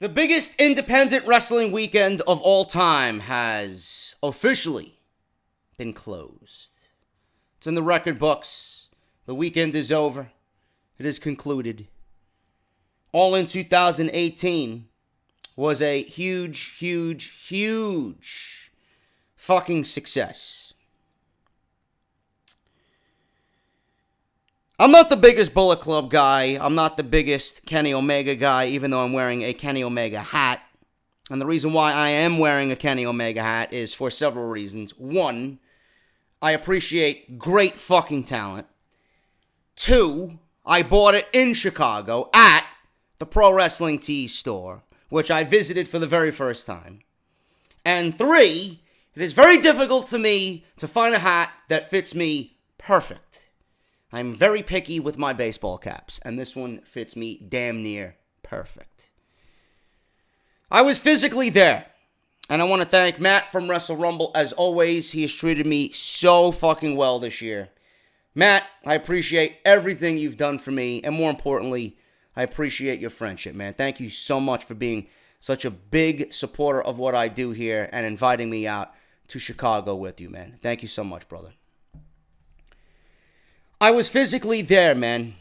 The biggest independent wrestling weekend of all time has officially been closed. It's in the record books. The weekend is over. It is concluded. All in 2018 was a huge fucking success. I'm not the biggest Bullet Club guy. I'm not the biggest Kenny Omega guy, even though I'm wearing a Kenny Omega hat. And the reason why I am wearing a Kenny Omega hat is for several reasons. One, I appreciate great fucking talent. Two, I bought it in Chicago at the Pro Wrestling Tees store, which I visited for the very first time. And three, it is very difficult for me to find a hat that fits me perfect. I'm very picky with my baseball caps, and this one fits me damn near perfect. I was physically there, and I want to thank Matt from Wrestle Rumble. As always, he has treated me so fucking well this year. Matt, I appreciate everything you've done for me, and more importantly, I appreciate your friendship, man. Thank you so much for being such a big supporter of what I do here and inviting me out to Chicago with you, man. Thank you so much, brother. I was physically there, man.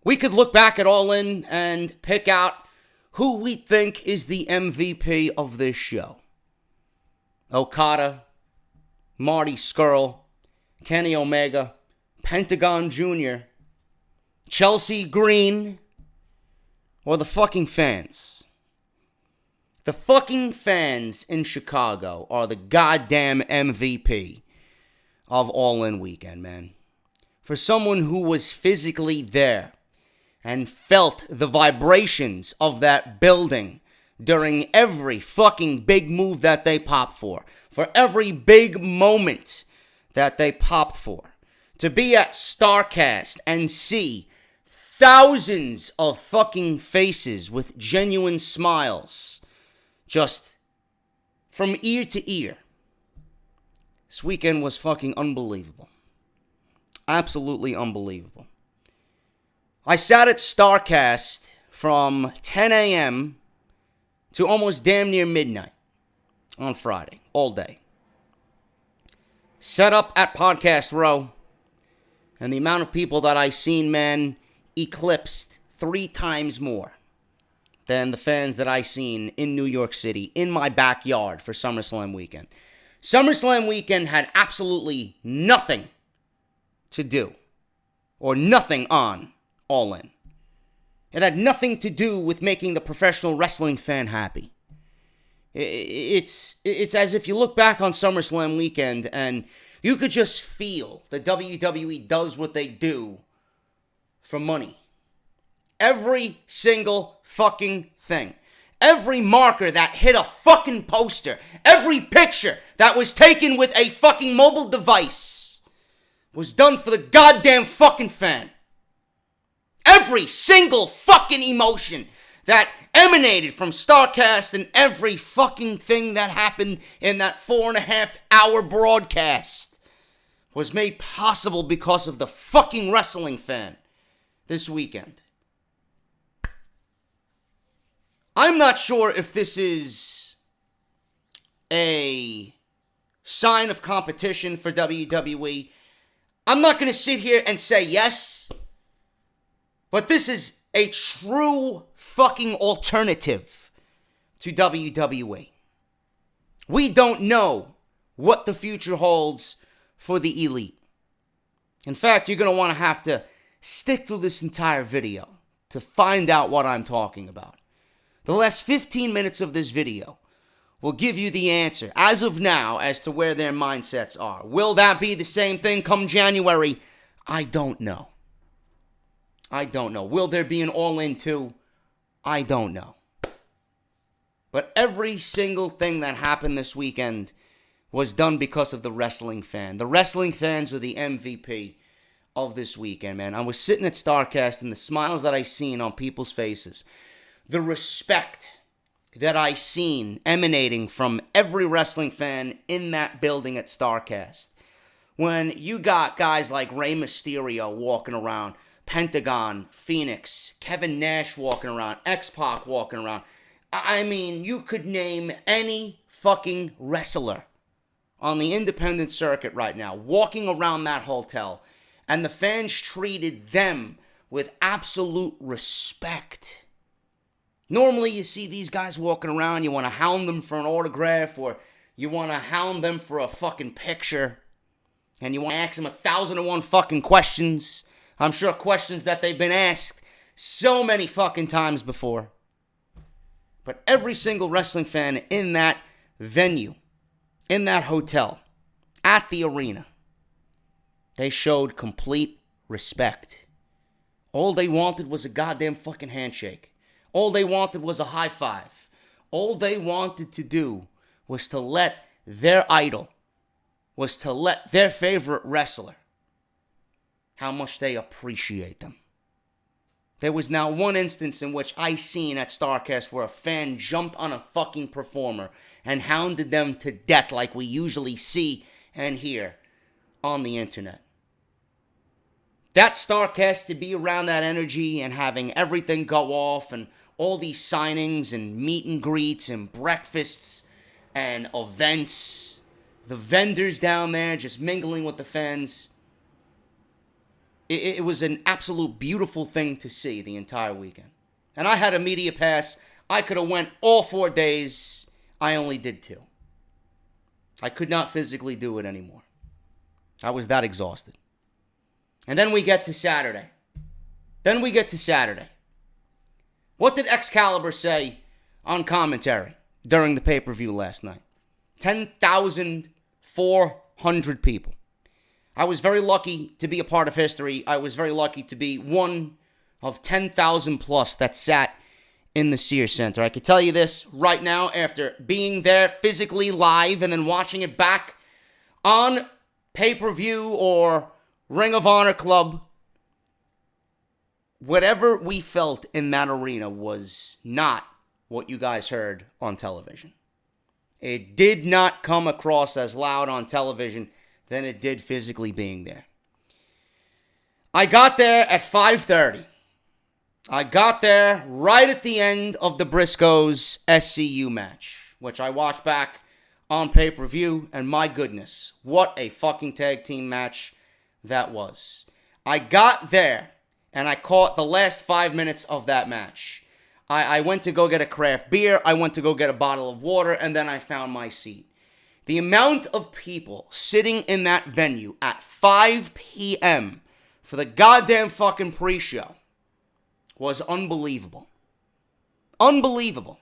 We could look back at All In and pick out who we think is the MVP of this show. Okada, Marty Scurll, Kenny Omega, Pentagon Jr., Chelsea Green, or the fucking fans. The fucking fans in Chicago are the goddamn MVP of All In weekend, man. For someone who was physically there and felt the vibrations of that building during every fucking big move that they popped for every big moment that they popped for, to be at StarCast and see thousands of fucking faces with genuine smiles just from ear to ear. This weekend was fucking unbelievable. Absolutely unbelievable. I sat at StarCast from 10 a.m. to almost damn near midnight on Friday, all day. Set up at Podcast Row, and the amount of people that I seen, man, eclipsed 3 times more than the fans that I seen in New York City, in my backyard for SummerSlam weekend. SummerSlam weekend had absolutely nothing to do, or nothing on All In. It had nothing to do with making the professional wrestling fan happy. It's as if you look back on SummerSlam weekend and you could just feel the WWE does what they do for money. Every single fucking thing. Every marker that hit a fucking poster. Every picture that was taken with a fucking mobile device was done for the goddamn fucking fan. Every single fucking emotion that emanated from StarCast and every fucking thing that happened in that 4.5-hour broadcast was made possible because of the fucking wrestling fan this weekend. I'm not sure if this is a sign of competition for WWE. I'm not going to sit here and say yes, but this is a true fucking alternative to WWE. We don't know what the future holds for the elite. In fact, you're going to have to stick through this entire video to find out what I'm talking about. The last 15 minutes of this video will give you the answer, as of now, as to where their mindsets are. Will that be the same thing come January? I don't know. Will there be an All In 2? I don't know. But every single thing that happened this weekend was done because of the wrestling fan. The wrestling fans are the MVP of this weekend, man. I was sitting at StarCast and the smiles that I seen on people's faces, the respect that I seen emanating from every wrestling fan in that building at StarCast. When you got guys like Rey Mysterio walking around, Pentagon, Phoenix, Kevin Nash walking around, X-Pac walking around. I mean, you could name any fucking wrestler on the independent circuit right now walking around that hotel, and the fans treated them with absolute respect. Normally, you see these guys walking around, you want to hound them for an autograph, or you want to hound them for a fucking picture, and you want to ask them 1,001 fucking questions. I'm sure questions that they've been asked so many fucking times before. But every single wrestling fan in that venue, in that hotel, at the arena, they showed complete respect. All they wanted was a goddamn fucking handshake. All they wanted was a high five. All they wanted to do was to let their idol, was to let their favorite wrestler, how much they appreciate them. There was now one instance in which I seen at StarCast where a fan jumped on a fucking performer and hounded them to death like we usually see and hear on the internet. That StarCast, to be around that energy and having everything go off and all these signings and meet and greets and breakfasts and events, the vendors down there just mingling with the fans. It was an absolute beautiful thing to see the entire weekend. And I had a media pass. I could have went all 4 days. I only did 2. I could not physically do it anymore. I was that exhausted. And then we get to Saturday. What did Excalibur say on commentary during the pay-per-view last night? 10,400 people. I was very lucky to be a part of history. I was very lucky to be one of 10,000 plus that sat in the Sears Center. I could tell you this right now after being there physically live and then watching it back on pay-per-view or Ring of Honor Club. Whatever we felt in that arena was not what you guys heard on television. It did not come across as loud on television than it did physically being there. I got there at 5:30. I got there right at the end of the Briscoes SCU match, which I watched back on pay-per-view, and my goodness, what a fucking tag team match that was. I got there, and I caught the last 5 minutes of that match. I went to go get a craft beer, I went to go get a bottle of water, and then I found my seat. The amount of people sitting in that venue at 5 p.m. for the goddamn fucking pre-show was unbelievable. Unbelievable.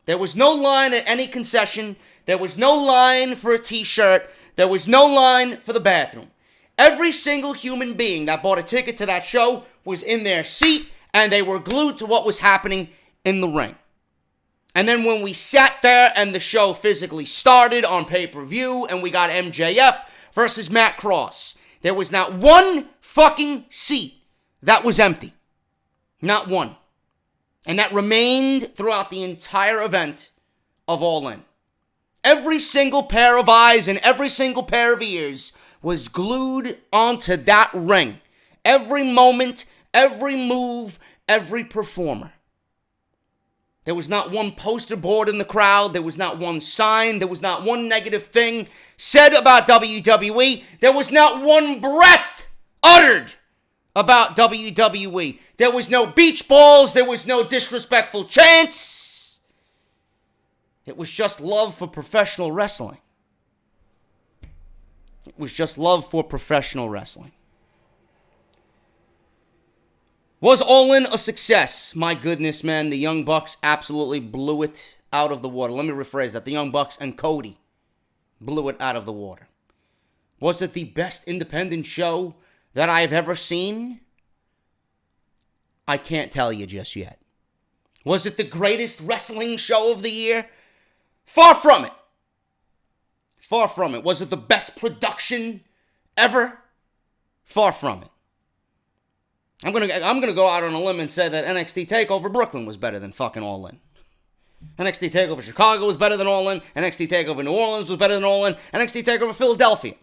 There was no line at any concession. There was no line for a t-shirt. There was no line for the bathroom. Every single human being that bought a ticket to that show was in their seat, and they were glued to what was happening in the ring. And then when we sat there and the show physically started on pay-per-view and we got MJF versus Matt Cross, there was not one fucking seat that was empty. Not one. And that remained throughout the entire event of All In. Every single pair of eyes and every single pair of ears was glued onto that ring. Every moment, every move, every performer. There was not one poster board in the crowd. There was not one sign. There was not one negative thing said about WWE. There was not one breath uttered about WWE. There was no beach balls. There was no disrespectful chants. It was just love for professional wrestling. It was just love for professional wrestling. Was All In a success? My goodness, man. The Young Bucks absolutely blew it out of the water. Let me rephrase that. The Young Bucks and Cody blew it out of the water. Was it the best independent show that I've ever seen? I can't tell you just yet. Was it the greatest wrestling show of the year? Far from it. Far from it. Was it the best production ever? Far from it. I'm gonna go out on a limb and say that NXT TakeOver Brooklyn was better than fucking All In. NXT TakeOver Chicago was better than All In. NXT TakeOver New Orleans was better than All In. NXT TakeOver Philadelphia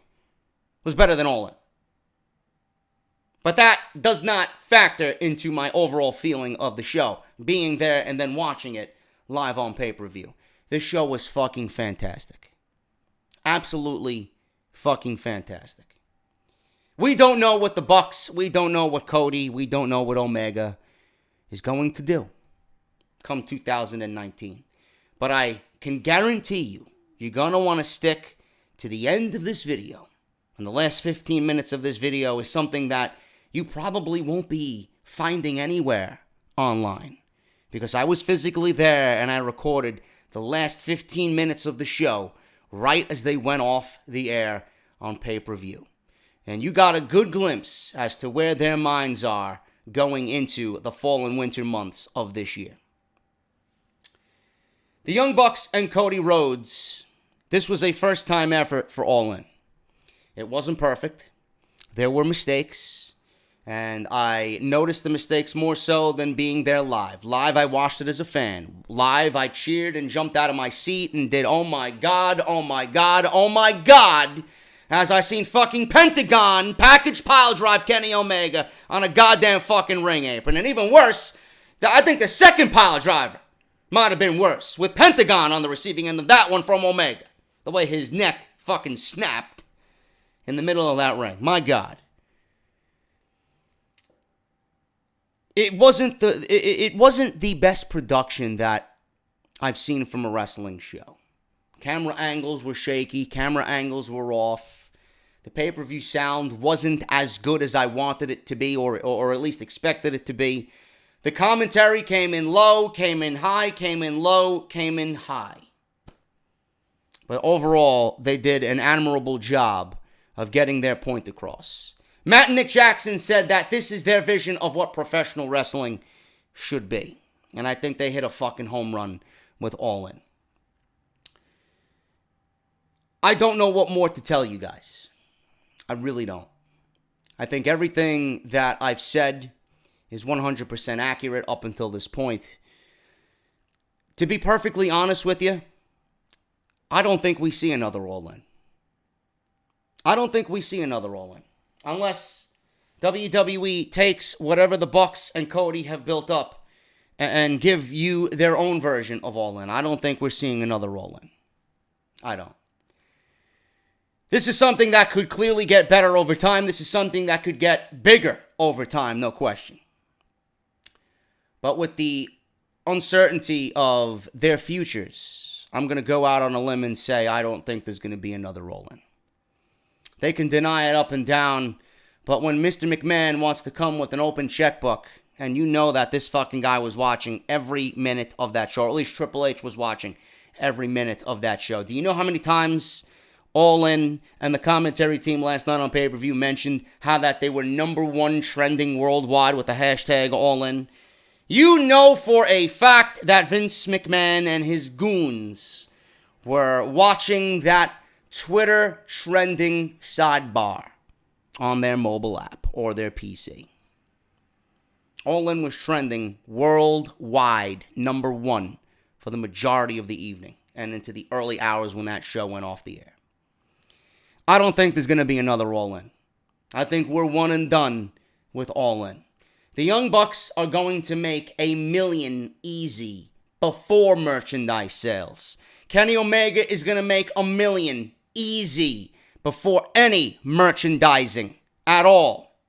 was better than All In. But that does not factor into my overall feeling of the show, being there and then watching it live on pay-per-view. This show was fucking fantastic. Absolutely fucking fantastic. We don't know what the Bucks, we don't know what Cody, we don't know what Omega is going to do come 2019. But I can guarantee you, you're going to want to stick to the end of this video. And the last 15 minutes of this video is something that you probably won't be finding anywhere online. Because I was physically there and I recorded the last 15 minutes of the show right as they went off the air on pay-per-view. And you got a good glimpse as to where their minds are going into the fall and winter months of this year. The Young Bucks and Cody Rhodes, this was a first-time effort for All In. It wasn't perfect. There were mistakes. And I noticed the mistakes more so than being there live. Live, I watched it as a fan. Live, I cheered and jumped out of my seat and did, oh my God, oh my God, oh my God, as I seen fucking Pentagon package pile drive Kenny Omega on a goddamn fucking ring apron. And even worse, I think the second pile driver might have been worse, with Pentagon on the receiving end of that one from Omega. The way his neck fucking snapped in the middle of that ring. My God. It wasn't the best production that I've seen from a wrestling show. Camera angles were shaky. Camera angles were off. The pay-per-view sound wasn't as good as I wanted it to be, or at least expected it to be. The commentary came in low, came in high, came in low, came in high. But overall, they did an admirable job of getting their point across. Matt and Nick Jackson said that this is their vision of what professional wrestling should be. And I think they hit a fucking home run with All In. I don't know what more to tell you guys. I really don't. I think everything that I've said is 100% accurate up until this point. To be perfectly honest with you, I don't think we see another All In. I don't think we see another All In. Unless WWE takes whatever the Bucks and Cody have built up and give you their own version of All In. I don't think we're seeing another All In. I don't. This is something that could clearly get better over time. This is something that could get bigger over time, no question. But with the uncertainty of their futures, I'm going to go out on a limb and say I don't think there's going to be another All In. They can deny it up and down, but when Mr. McMahon wants to come with an open checkbook, and you know that this fucking guy was watching every minute of that show, or at least Triple H was watching every minute of that show. Do you know how many times All In and the commentary team last night on pay-per-view mentioned how that they were #1 trending worldwide with the hashtag All In? You know for a fact that Vince McMahon and his goons were watching that Twitter trending sidebar on their mobile app or their PC. All In was trending worldwide, #1 for the majority of the evening and into the early hours when that show went off the air. I don't think there's going to be another All In. I think we're one and done with All In. The Young Bucks are going to make $1 million easy before merchandise sales. Kenny Omega is going to make $1 million easy before any merchandising at all.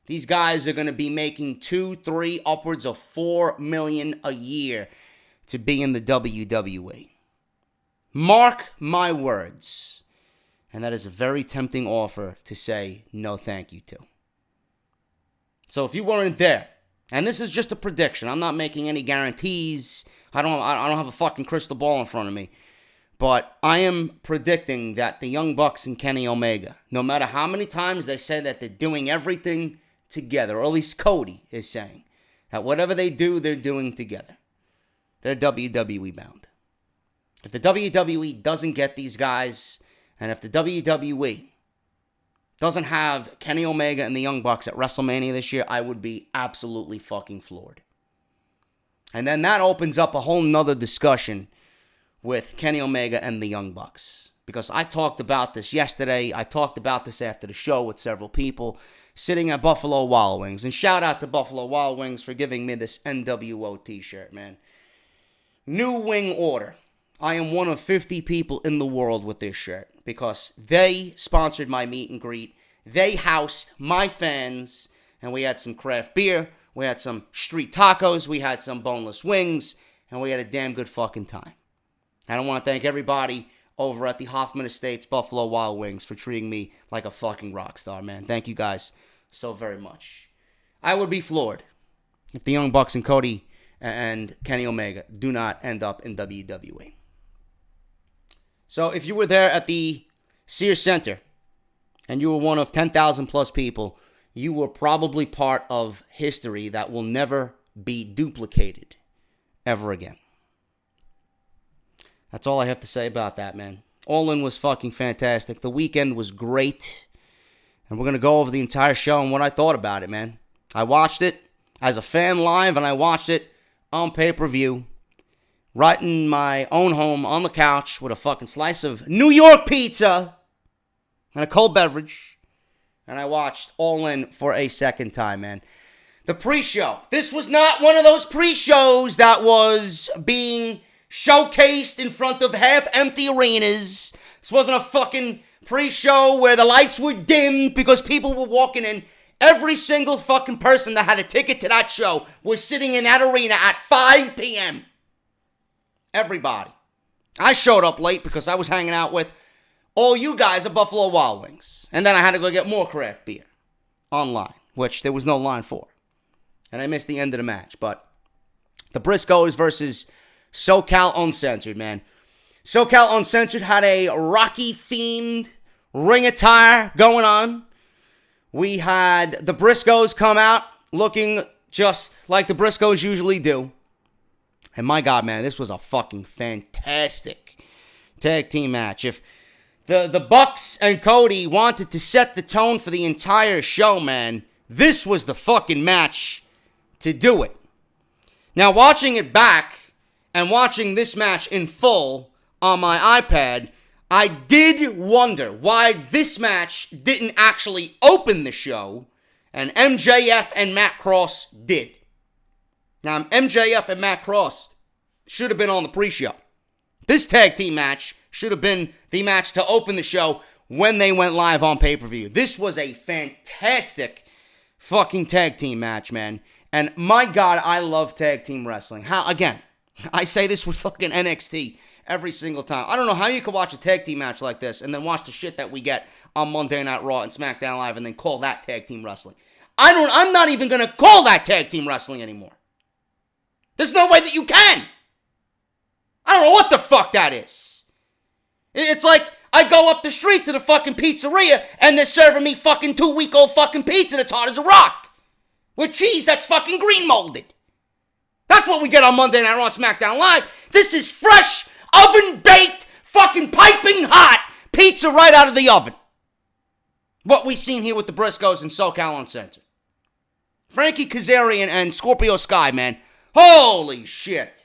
These guys are going to be making 2, 3, upwards of $4 million a year to be in the WWE. Mark my words. And that is a very tempting offer to say no thank you to. So if you weren't there, and this is just a prediction, I'm not making any guarantees. I don't have a fucking crystal ball in front of me. But I am predicting that the Young Bucks and Kenny Omega, no matter how many times they say that they're doing everything together, or at least Cody is saying that whatever they do, they're doing together. They're WWE bound. If the WWE doesn't get these guys, and if the WWE doesn't have Kenny Omega and the Young Bucks at WrestleMania this year, I would be absolutely fucking floored. And then that opens up a whole nother discussion with Kenny Omega and the Young Bucks. Because I talked about this yesterday. I talked about this after the show with several people. sitting at Buffalo Wild Wings. And shout out to Buffalo Wild Wings for giving me this NWO t-shirt, man. New Wing Order. I am one of 50 people in the world with this shirt because they sponsored my meet and greet. They housed my fans, and we had some craft beer, we had some street tacos, we had some boneless wings, and we had a damn good fucking time. And I want to thank everybody over at the Hoffman Estates Buffalo Wild Wings for treating me like a fucking rock star, man. Thank you guys so very much. I would be floored if the Young Bucks and Cody and Kenny Omega do not end up in WWE. So if you were there at the Sears Center and you were one of 10,000 plus people, you were probably part of history that will never be duplicated ever again. That's all I have to say about that, man. All In was fucking fantastic. The weekend was great. And we're going to go over the entire show and what I thought about it, man. I watched it as a fan live, and I watched it on pay-per-view, right in my own home on the couch with a fucking slice of New York pizza and a cold beverage. And I watched All In for a second time, man. The pre-show. This was not one of those pre-shows that was being showcased in front of half-empty arenas. This wasn't a fucking pre-show where the lights were dimmed because people were walking in. Every single fucking person that had a ticket to that show was sitting in that arena at 5 p.m. Everybody. I showed up late because I was hanging out with all you guys at Buffalo Wild Wings. And then I had to go get more craft beer online, which there was no line for. And I missed the end of the match. But the Briscoes versus SoCal Uncensored, man. SoCal Uncensored had a Rocky-themed ring attire going on. We had the Briscoes come out looking just like the Briscoes usually do. And my God, man, this was a fucking fantastic tag team match. If the Bucks and Cody wanted to set the tone for the entire show, man, this was the fucking match to do it. Now, watching it back and watching this match in full on my iPad, I did wonder why this match didn't actually open the show and MJF and Matt Cross did. Now, MJF and Matt Cross should have been on the pre-show. This tag team match should have been the match to open the show when they went live on pay-per-view. This was a fantastic fucking tag team match, man. And my God, I love tag team wrestling. How, again, I say this with fucking NXT every single time. I don't know how you could watch a tag team match like this and then watch the shit that we get on Monday Night Raw and SmackDown Live and then call that tag team wrestling. I'm not even going to call that tag team wrestling anymore. There's no way that you can. I don't know what the fuck that is. It's like I go up the street to the fucking pizzeria and they're serving me fucking 2-week-old fucking pizza that's hard as a rock. With cheese that's fucking green molded. That's what we get on Monday Night Raw and SmackDown Live. This is fresh, oven-baked, fucking piping hot pizza right out of the oven. What we seen here with the Briscoes and SoCal Uncensored. Frankie Kazarian and Scorpio Sky, man. Holy shit.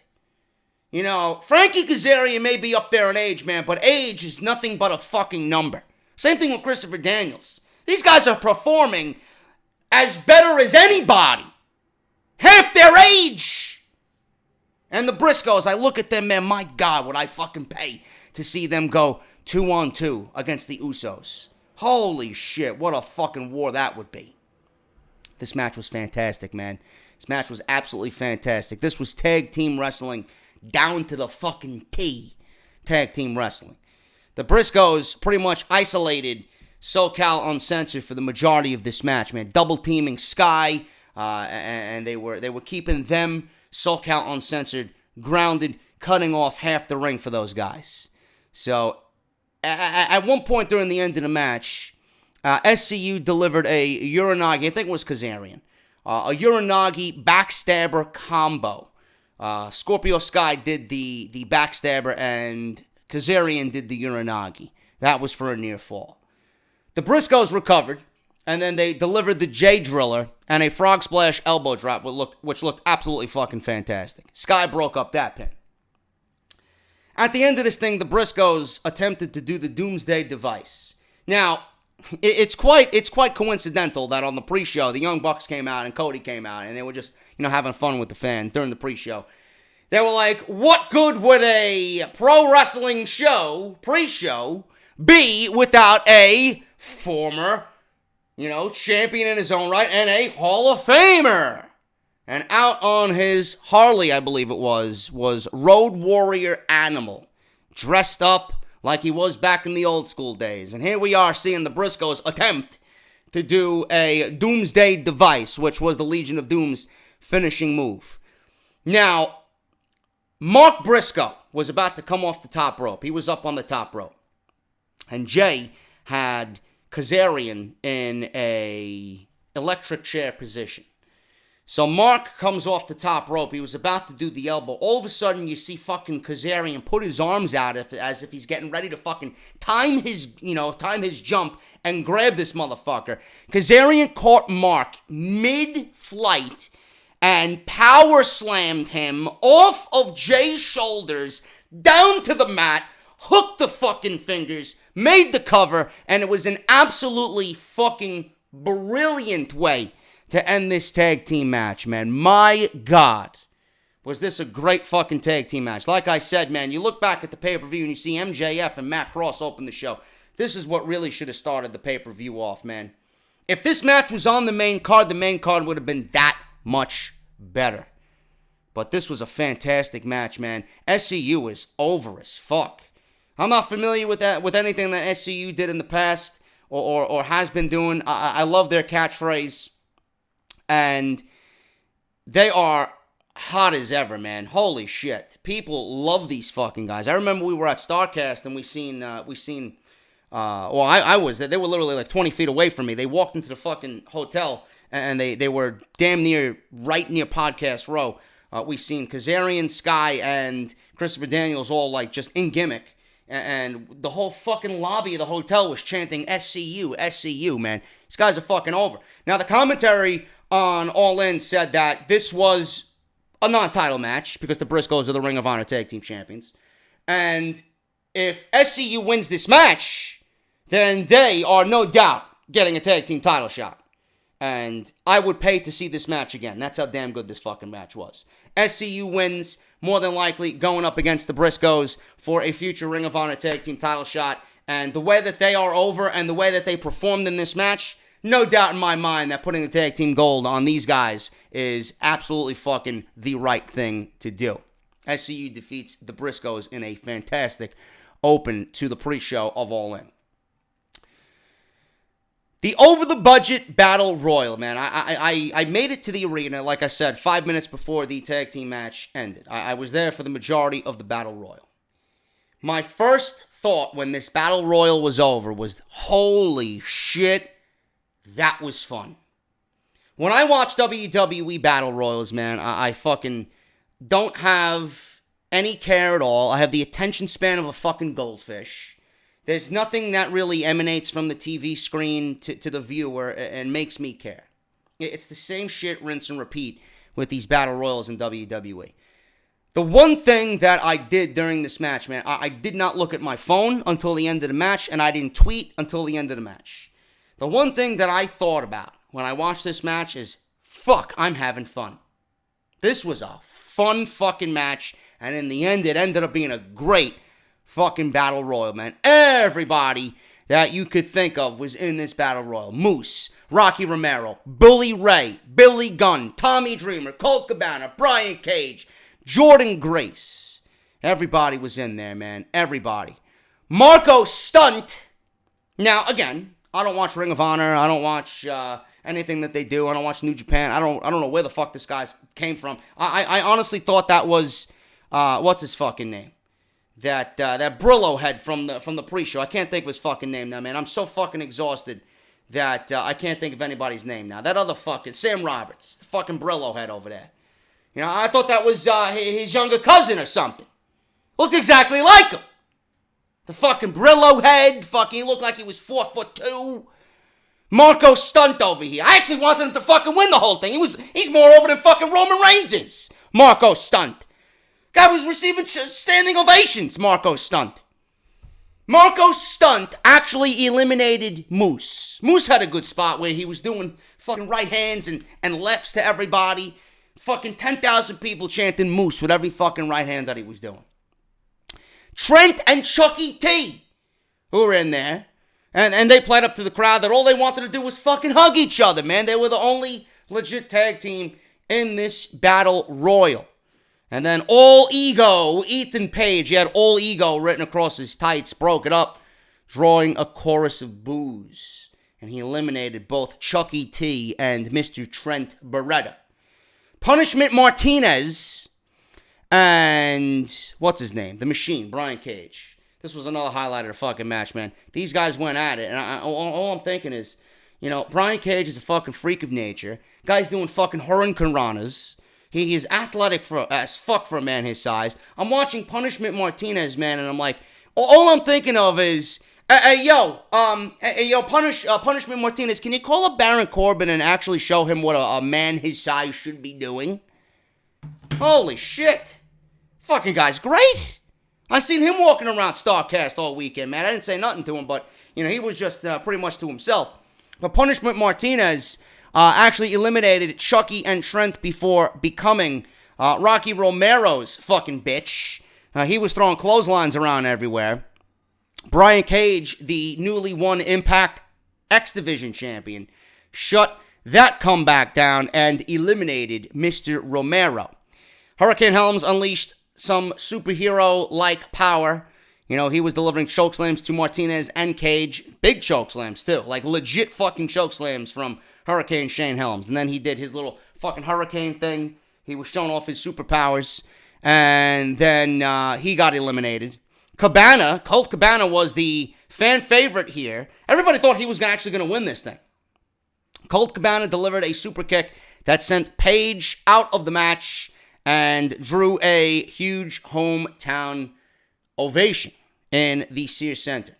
You know, Frankie Kazarian may be up there in age, man, but age is nothing but a fucking number. Same thing with Christopher Daniels. These guys are performing as better as anybody. Half their age. And the Briscoes, I look at them, man, my God, would I fucking pay to see them go 2-on-2 against the Usos. Holy shit, what a fucking war that would be. This match was fantastic, man. This match was absolutely fantastic. This was tag team wrestling down to the fucking T. Tag team wrestling. The Briscoes pretty much isolated SoCal Uncensored for the majority of this match, man. Double teaming Sky, and they were keeping them, SoCal Uncensored, grounded, cutting off half the ring for those guys. So, at one point during the end of the match, SCU delivered a Uranagi, I think it was Kazarian, a Uranagi backstabber combo. Scorpio Sky did the backstabber and Kazarian did the Uranagi. That was for a near fall. The Briscoes recovered, and then they delivered the J Driller and a frog splash elbow drop, which looked absolutely fucking fantastic. Sky broke up that pin. At the end of this thing, the Briscoes attempted to do the Doomsday Device. Now, It's quite coincidental that on the pre-show, the Young Bucks came out and Cody came out, and they were just, having fun with the fans during the pre-show. They were like, what good would a pro wrestling show, pre-show, be without a former, champion in his own right and a Hall of Famer? And out on his Harley, I believe it was Road Warrior Animal, dressed up like he was back in the old school days. And here we are seeing the Briscoes attempt to do a Doomsday Device, which was the Legion of Doom's finishing move. Now, Mark Briscoe was about to come off the top rope. He was up on the top rope. And Jay had Kazarian in a electric chair position. So Mark comes off the top rope. He was about to do the elbow. All of a sudden, you see fucking Kazarian put his arms out as if he's getting ready to fucking time his jump and grab this motherfucker. Kazarian caught Mark mid-flight and power slammed him off of Jay's shoulders down to the mat, hooked the fucking fingers, made the cover, and it was an absolutely fucking brilliant way to end this tag team match, man. My God, was this a great fucking tag team match. Like I said, man, you look back at the pay-per-view and you see MJF and Matt Cross open the show. This is what really should have started the pay-per-view off, man. If this match was on the main card would have been that much better. But this was a fantastic match, man. SCU is over as fuck. I'm not familiar with anything that SCU did in the past or has been doing. I love their catchphrase. And they are hot as ever, man. Holy shit. People love these fucking guys. I remember we were at StarCast and I was there. They were literally like 20 feet away from me. They walked into the fucking hotel and they were damn near, right near Podcast Row. We seen Kazarian, Sky, and Christopher Daniels all like just in gimmick. And the whole fucking lobby of the hotel was chanting SCU, SCU, man. These guys are fucking over. Now the commentary on All In said that this was a non-title match because the Briscoes are the Ring of Honor Tag Team Champions. And if SCU wins this match, then they are no doubt getting a tag team title shot. And I would pay to see this match again. That's how damn good this fucking match was. SCU wins, more than likely going up against the Briscoes for a future Ring of Honor Tag Team title shot. And the way that they are over and the way that they performed in this match, no doubt in my mind that putting the tag team gold on these guys is absolutely fucking the right thing to do. SCU defeats the Briscoes in a fantastic open to the pre-show of All In. The over-the-budget Battle Royal, man. I made it to the arena, like I said, 5 minutes before the tag team match ended. I was there for the majority of the Battle Royal. My first thought when this Battle Royal was over was, holy shit, that was fun. When I watch WWE Battle Royals, man, I fucking don't have any care at all. I have the attention span of a fucking goldfish. There's nothing that really emanates from the TV screen to the viewer and makes me care. It's the same shit, rinse and repeat, with these Battle Royals in WWE. The one thing that I did during this match, man, I did not look at my phone until the end of the match, and I didn't tweet until the end of the match. The one thing that I thought about when I watched this match is, fuck, I'm having fun. This was a fun fucking match, and in the end, it ended up being a great fucking Battle Royal, man. Everybody that you could think of was in this Battle Royal. Moose, Rocky Romero, Bully Ray, Billy Gunn, Tommy Dreamer, Colt Cabana, Brian Cage, Jordan Grace. Everybody was in there, man. Everybody. Marco Stunt. Now, again, I don't watch Ring of Honor. I don't watch anything that they do. I don't watch New Japan. I don't know where the fuck this guy came from. I honestly thought that was what's his fucking name? That Brillo head from the pre-show. I can't think of his fucking name now, man. I'm so fucking exhausted that I can't think of anybody's name now. That other fucking Sam Roberts, the fucking Brillo head over there. I thought that was his younger cousin or something. Looked exactly like him. The fucking Brillo head, fucking looked like he was 4'2". Marco Stunt over here. I actually wanted him to fucking win the whole thing. He's more over than fucking Roman Reigns is. Marco Stunt. Guy was receiving standing ovations, Marco Stunt. Marco's stunt actually eliminated Moose. Moose had a good spot where he was doing fucking right hands and lefts to everybody. Fucking 10,000 people chanting Moose with every fucking right hand that he was doing. Trent and Chucky T, who were in there, and they played up to the crowd that all they wanted to do was fucking hug each other, man. They were the only legit tag team in this battle royal. And then All Ego, Ethan Page, he had All Ego written across his tights, broke it up, drawing a chorus of boos. And he eliminated both Chucky T and Mr. Trent Beretta. Punishment Martinez and, what's his name? The Machine, Brian Cage. This was another highlight of the fucking match, man. These guys went at it, and all I'm thinking is, you know, Brian Cage is a fucking freak of nature. Guy's doing fucking Hurricane Ranas. He is athletic as fuck for a man his size. I'm watching Punishment Martinez, man, and I'm like, all I'm thinking of is, Punishment Martinez, can you call up Baron Corbin and actually show him what a man his size should be doing? Holy shit. Fucking guy's great. I seen him walking around StarCast all weekend, man. I didn't say nothing to him, but, you know, he was just pretty much to himself. But Punishment Martinez actually eliminated Chucky and Trent before becoming Rocky Romero's fucking bitch. He was throwing clotheslines around everywhere. Brian Cage, the newly won Impact X Division champion, shut that comeback down and eliminated Mr. Romero. Hurricane Helms unleashed some superhero-like power. You know, he was delivering chokeslams to Martinez and Cage. Big chokeslams, too. Like, legit fucking chokeslams from Hurricane Shane Helms. And then he did his little fucking hurricane thing. He was showing off his superpowers. And then he got eliminated. Colt Cabana was the fan favorite here. Everybody thought he was actually going to win this thing. Colt Cabana delivered a super kick that sent Page out of the match and drew a huge hometown ovation in the Sears Center.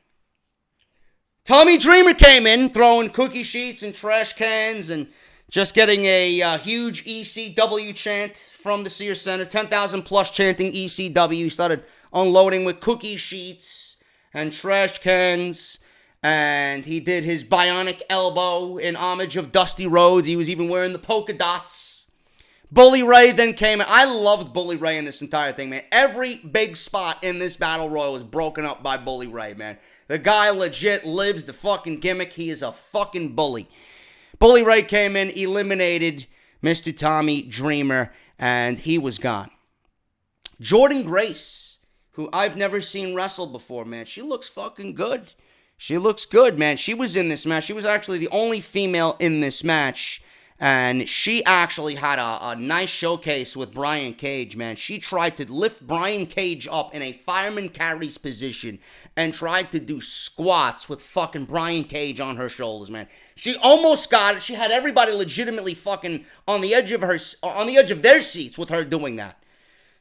Tommy Dreamer came in throwing cookie sheets and trash cans and just getting a huge ECW chant from the Sears Center. 10,000 plus chanting ECW. He started unloading with cookie sheets and trash cans. And he did his bionic elbow in homage of Dusty Rhodes. He was even wearing the polka dots. Bully Ray then came in. I loved Bully Ray in this entire thing, man. Every big spot in this Battle Royal was broken up by Bully Ray, man. The guy legit lives the fucking gimmick. He is a fucking bully. Bully Ray came in, eliminated Mr. Tommy Dreamer, and he was gone. Jordynne Grace, who I've never seen wrestle before, man. She looks fucking good. She looks good, man. She was in this match. She was actually the only female in this match. And she actually had a nice showcase with Brian Cage, man. She tried to lift Brian Cage up in a fireman carries position and tried to do squats with fucking Brian Cage on her shoulders, man. She almost got it. She had everybody legitimately fucking on the edge of their seats with her doing that.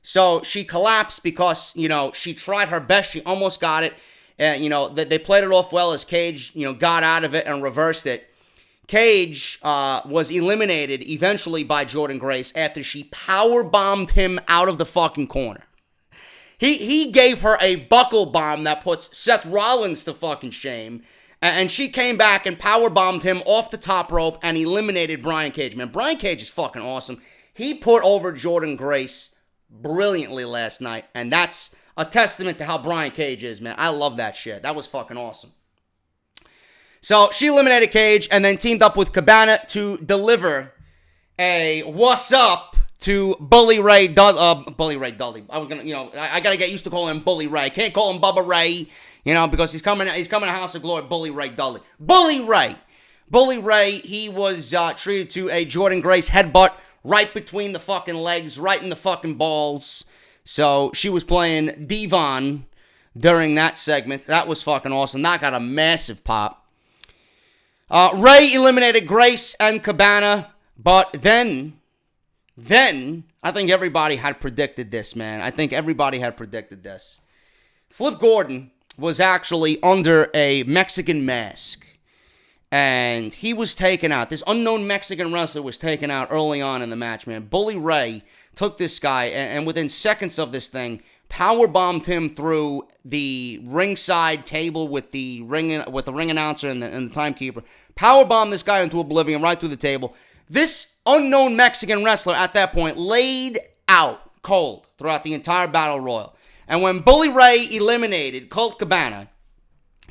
So she collapsed because, you know, she tried her best. She almost got it. And, you know, they played it off well as Cage, you know, got out of it and reversed it. Cage was eliminated eventually by Jordynne Grace after she powerbombed him out of the fucking corner. He gave her a buckle bomb that puts Seth Rollins to fucking shame. And she came back and powerbombed him off the top rope and eliminated Brian Cage. Man, Brian Cage is fucking awesome. He put over Jordynne Grace brilliantly last night. And that's a testament to how Brian Cage is, man. I love that shit. That was fucking awesome. So she eliminated Cage and then teamed up with Cabana to deliver a what's up to Bully Ray Dudley. I was gonna, you know, I gotta get used to calling him Bully Ray. I can't call him Bubba Ray, you know, because he's coming to House of Glory. Bully Ray Dudley. Bully Ray. He was treated to a Jordynne Grace headbutt right between the fucking legs, right in the fucking balls. So she was playing Devon during that segment. That was fucking awesome. That got a massive pop. Ray eliminated Grace and Cabana, but then I think everybody had predicted this, man. I think everybody had predicted this. Flip Gordon was actually under a Mexican mask, and he was taken out. This unknown Mexican wrestler was taken out early on in the match, man. Bully Ray took this guy, and within seconds of this thing, powerbombed him through the ringside table with the ring announcer and the timekeeper. Powerbombed this guy into oblivion right through the table. This unknown Mexican wrestler at that point laid out cold throughout the entire Battle Royal. And when Bully Ray eliminated Colt Cabana,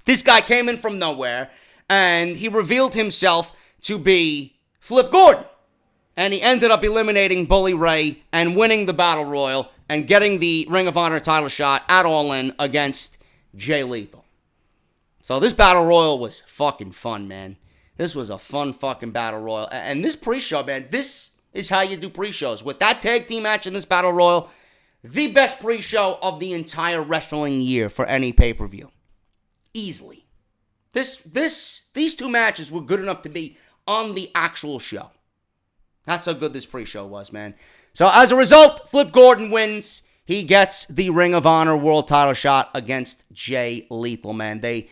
this guy came in from nowhere and he revealed himself to be Flip Gordon. And he ended up eliminating Bully Ray and winning the Battle Royal and getting the Ring of Honor title shot at All In against Jay Lethal. So this Battle Royal was fucking fun, man. This was a fun fucking Battle Royal. And this pre-show, man, this is how you do pre-shows. With that tag team match in this Battle Royal, the best pre-show of the entire wrestling year for any pay-per-view. Easily. These two matches were good enough to be on the actual show. That's how good this pre-show was, man. So as a result, Flip Gordon wins. He gets the Ring of Honor world title shot against Jay Lethal, man. They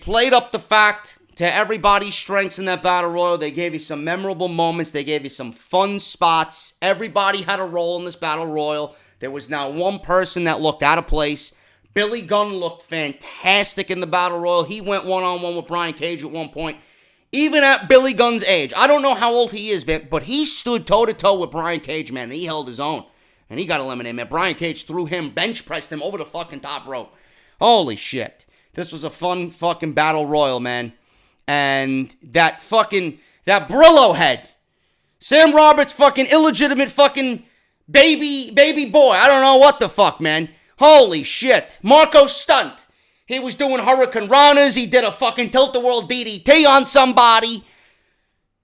played up the fact to everybody's strengths in that Battle Royal. They gave you some memorable moments. They gave you some fun spots. Everybody had a role in this Battle Royal. There was not one person that looked out of place. Billy Gunn looked fantastic in the Battle Royal. He went one-on-one with Brian Cage at one point. Even at Billy Gunn's age, I don't know how old he is, but he stood toe-to-toe with Brian Cage, man, and he held his own. And he got eliminated, man. Brian Cage threw him, bench pressed him over the fucking top rope. Holy shit. This was a fun fucking Battle Royal, man. And that Brillo head. Sam Roberts fucking illegitimate fucking baby boy. I don't know what the fuck, man. Holy shit. Marco Stunt. He was doing Hurricane Ranas. He did a fucking Tilt-A-Whirl DDT on somebody.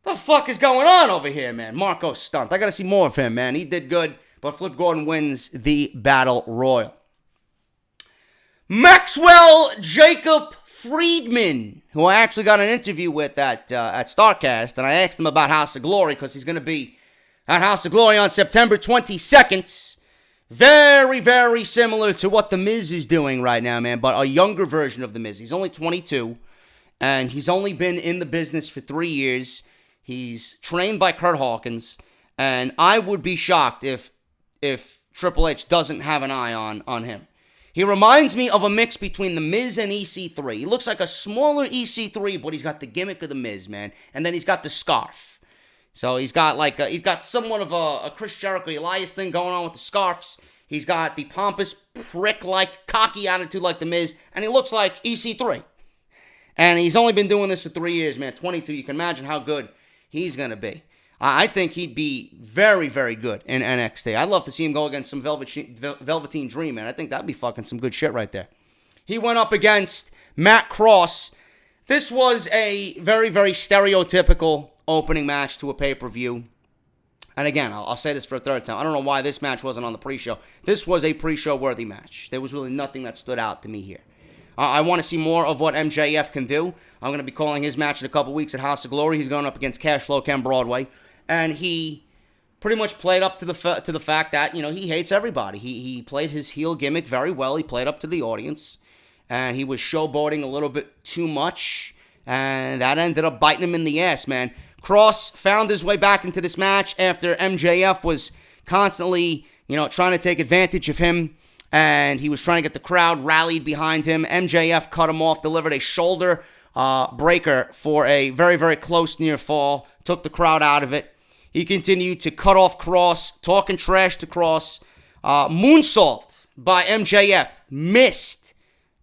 The fuck is going on over here, man? Marco Stunt. I gotta see more of him, man. He did good, but Flip Gordon wins the Battle Royal. Maxwell Jacob Friedman, who I actually got an interview with at StarCast, and I asked him about House of Glory because he's going to be at House of Glory on September 22nd. Very, very similar to what The Miz is doing right now, man, but a younger version of The Miz. He's only 22, and he's only been in the business for 3 years. He's trained by Kurt Hawkins, and I would be shocked if Triple H doesn't have an eye on him. He reminds me of a mix between The Miz and EC3. He looks like a smaller EC3, but he's got the gimmick of The Miz, man, and then he's got the scarf. So he's got somewhat of a Chris Jericho Elias thing going on with the scarves. He's got the pompous prick-like cocky attitude like The Miz, and he looks like EC3. And he's only been doing this for 3 years, man. 22. You can imagine how good he's gonna be. I think he'd be very, very good in NXT. I'd love to see him go against some Velveteen Dream, man. I think that'd be fucking some good shit right there. He went up against Matt Cross. This was a very, very stereotypical opening match to a pay-per-view. And again, I'll say this for a third time. I don't know why this match wasn't on the pre-show. This was a pre-show worthy match. There was really nothing that stood out to me here. I want to see more of what MJF can do. I'm going to be calling his match in a couple weeks at House of Glory. He's going up against Cashflow Ken Broadway. And he pretty much played up to the fact that, you know, he hates everybody. He played his heel gimmick very well. He played up to the audience. And he was showboating a little bit too much. And that ended up biting him in the ass, man. Cross found his way back into this match after MJF was constantly, you know, trying to take advantage of him. And he was trying to get the crowd rallied behind him. MJF cut him off, delivered a shoulder breaker for a very, very close near fall. Took the crowd out of it. He continued to cut off Cross, talking trash to Cross. Moonsault by MJF. Missed.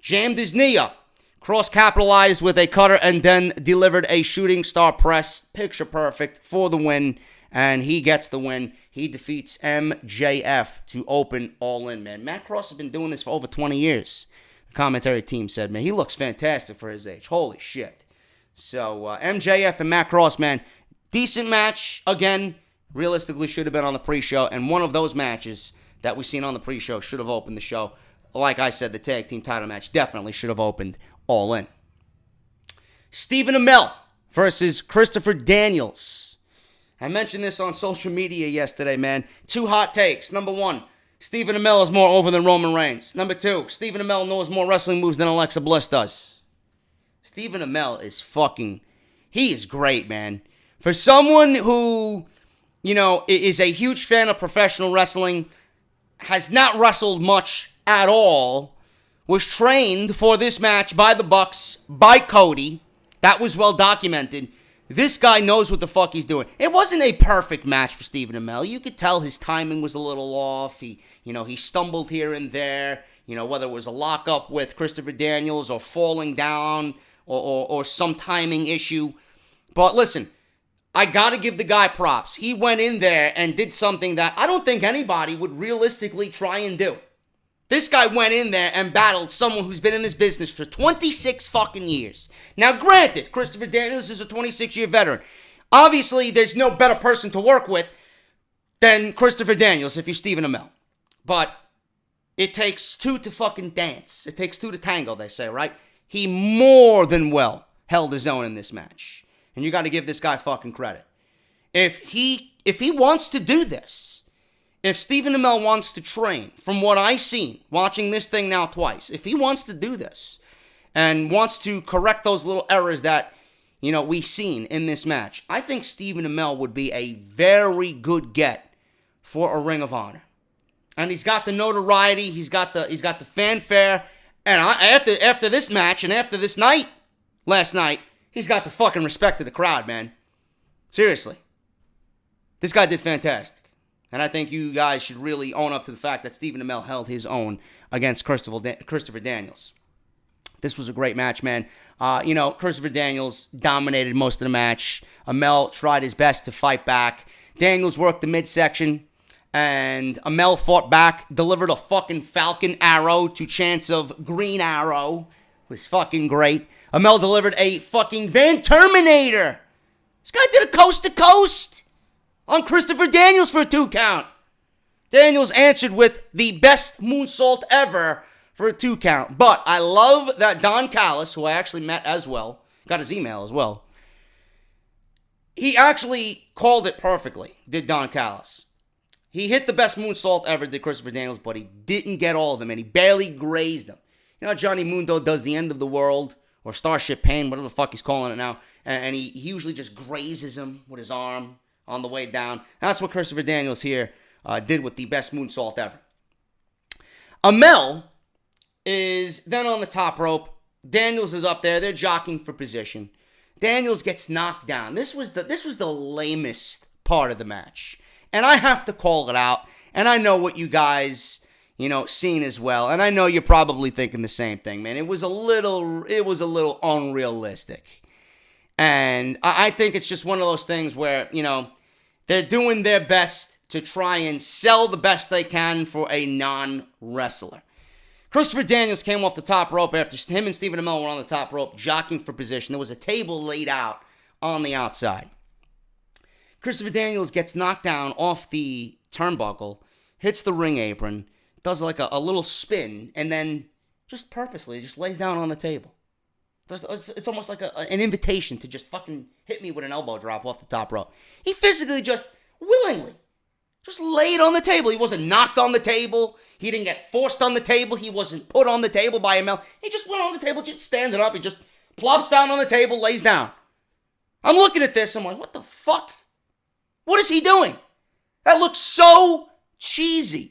Jammed his knee up. Cross capitalized with a cutter and then delivered a shooting star press. Picture perfect for the win. And he gets the win. He defeats MJF to open All In, man. Matt Cross has been doing this for over 20 years. The commentary team said, man, he looks fantastic for his age. Holy shit. So, MJF and Matt Cross, man, decent match. Again, realistically should have been on the pre-show. And one of those matches that we've seen on the pre-show should have opened the show. Like I said, the tag team title match definitely should have opened All In. Stephen Amell versus Christopher Daniels. I mentioned this on social media yesterday, man. 2 hot takes. Number 1, Stephen Amell is more over than Roman Reigns. Number 2, Stephen Amell knows more wrestling moves than Alexa Bliss does. Stephen Amell is he is great, man. For someone who, you know, is a huge fan of professional wrestling, has not wrestled much at all, was trained for this match by the Bucks, by Cody. That was well documented. This guy knows what the fuck he's doing. It wasn't a perfect match for Stephen Amell. You could tell his timing was a little off. He stumbled here and there. Whether it was a lockup with Christopher Daniels or falling down or some timing issue. But listen, I got to give the guy props. He went in there and did something that I don't think anybody would realistically try and do. This guy went in there and battled someone who's been in this business for 26 fucking years. Now, granted, Christopher Daniels is a 26-year veteran. Obviously, there's no better person to work with than Christopher Daniels if you're Stephen Amell. But it takes two to fucking dance. It takes two to tango, they say, right? He more than well held his own in this match. And you got to give this guy fucking credit. If he wants to do this, if Stephen Amell wants to train, from what I've seen, watching this thing now twice, if he wants to do this and wants to correct those little errors that, we've seen in this match, I think Stephen Amell would be a very good get for a Ring of Honor. And he's got the notoriety, he's got the fanfare, and after this match and after this night, last night, he's got the fucking respect of the crowd, man. Seriously. This guy did fantastic. And I think you guys should really own up to the fact that Stephen Amell held his own against Christopher Daniels. This was a great match, man. Christopher Daniels dominated most of the match. Amell tried his best to fight back. Daniels worked the midsection. And Amell fought back, delivered a fucking Falcon Arrow to chance of Green Arrow. It was fucking great. Amell delivered a fucking Van Terminator. This guy did a coast to coast on Christopher Daniels for a 2 count. Daniels answered with the best moonsault ever for a 2 count. But I love that Don Callis, who I actually met as well, got his email as well. He actually called it perfectly, did Don Callis. He hit the best moonsault ever, did Christopher Daniels, but he didn't get all of them, and he barely grazed them. Johnny Mundo does the end of the world, or Starship Pain, whatever the fuck he's calling it now, and he usually just grazes him with his arm on the way down. That's what Christopher Daniels here did with the best moonsault ever. Amell is then on the top rope. Daniels is up there. They're jockeying for position. Daniels gets knocked down. This was the lamest part of the match. And I have to call it out. And I know what you guys, seen as well. And I know you're probably thinking the same thing, man. It was a little unrealistic. And I think it's just one of those things where, they're doing their best to try and sell the best they can for a non-wrestler. Christopher Daniels came off the top rope after him and Stephen Amell were on the top rope, jockeying for position. There was a table laid out on the outside. Christopher Daniels gets knocked down off the turnbuckle, hits the ring apron, does like a little spin, and then just purposely just lays down on the table. It's almost like an invitation to just fucking hit me with an elbow drop off the top rope. He physically just willingly just laid on the table. He wasn't knocked on the table. He didn't get forced on the table. He wasn't put on the table by Amell. He just went on the table, just standing up. He just plops down on the table, lays down. I'm looking at this. I'm like, what the fuck? What is he doing? That looks so cheesy.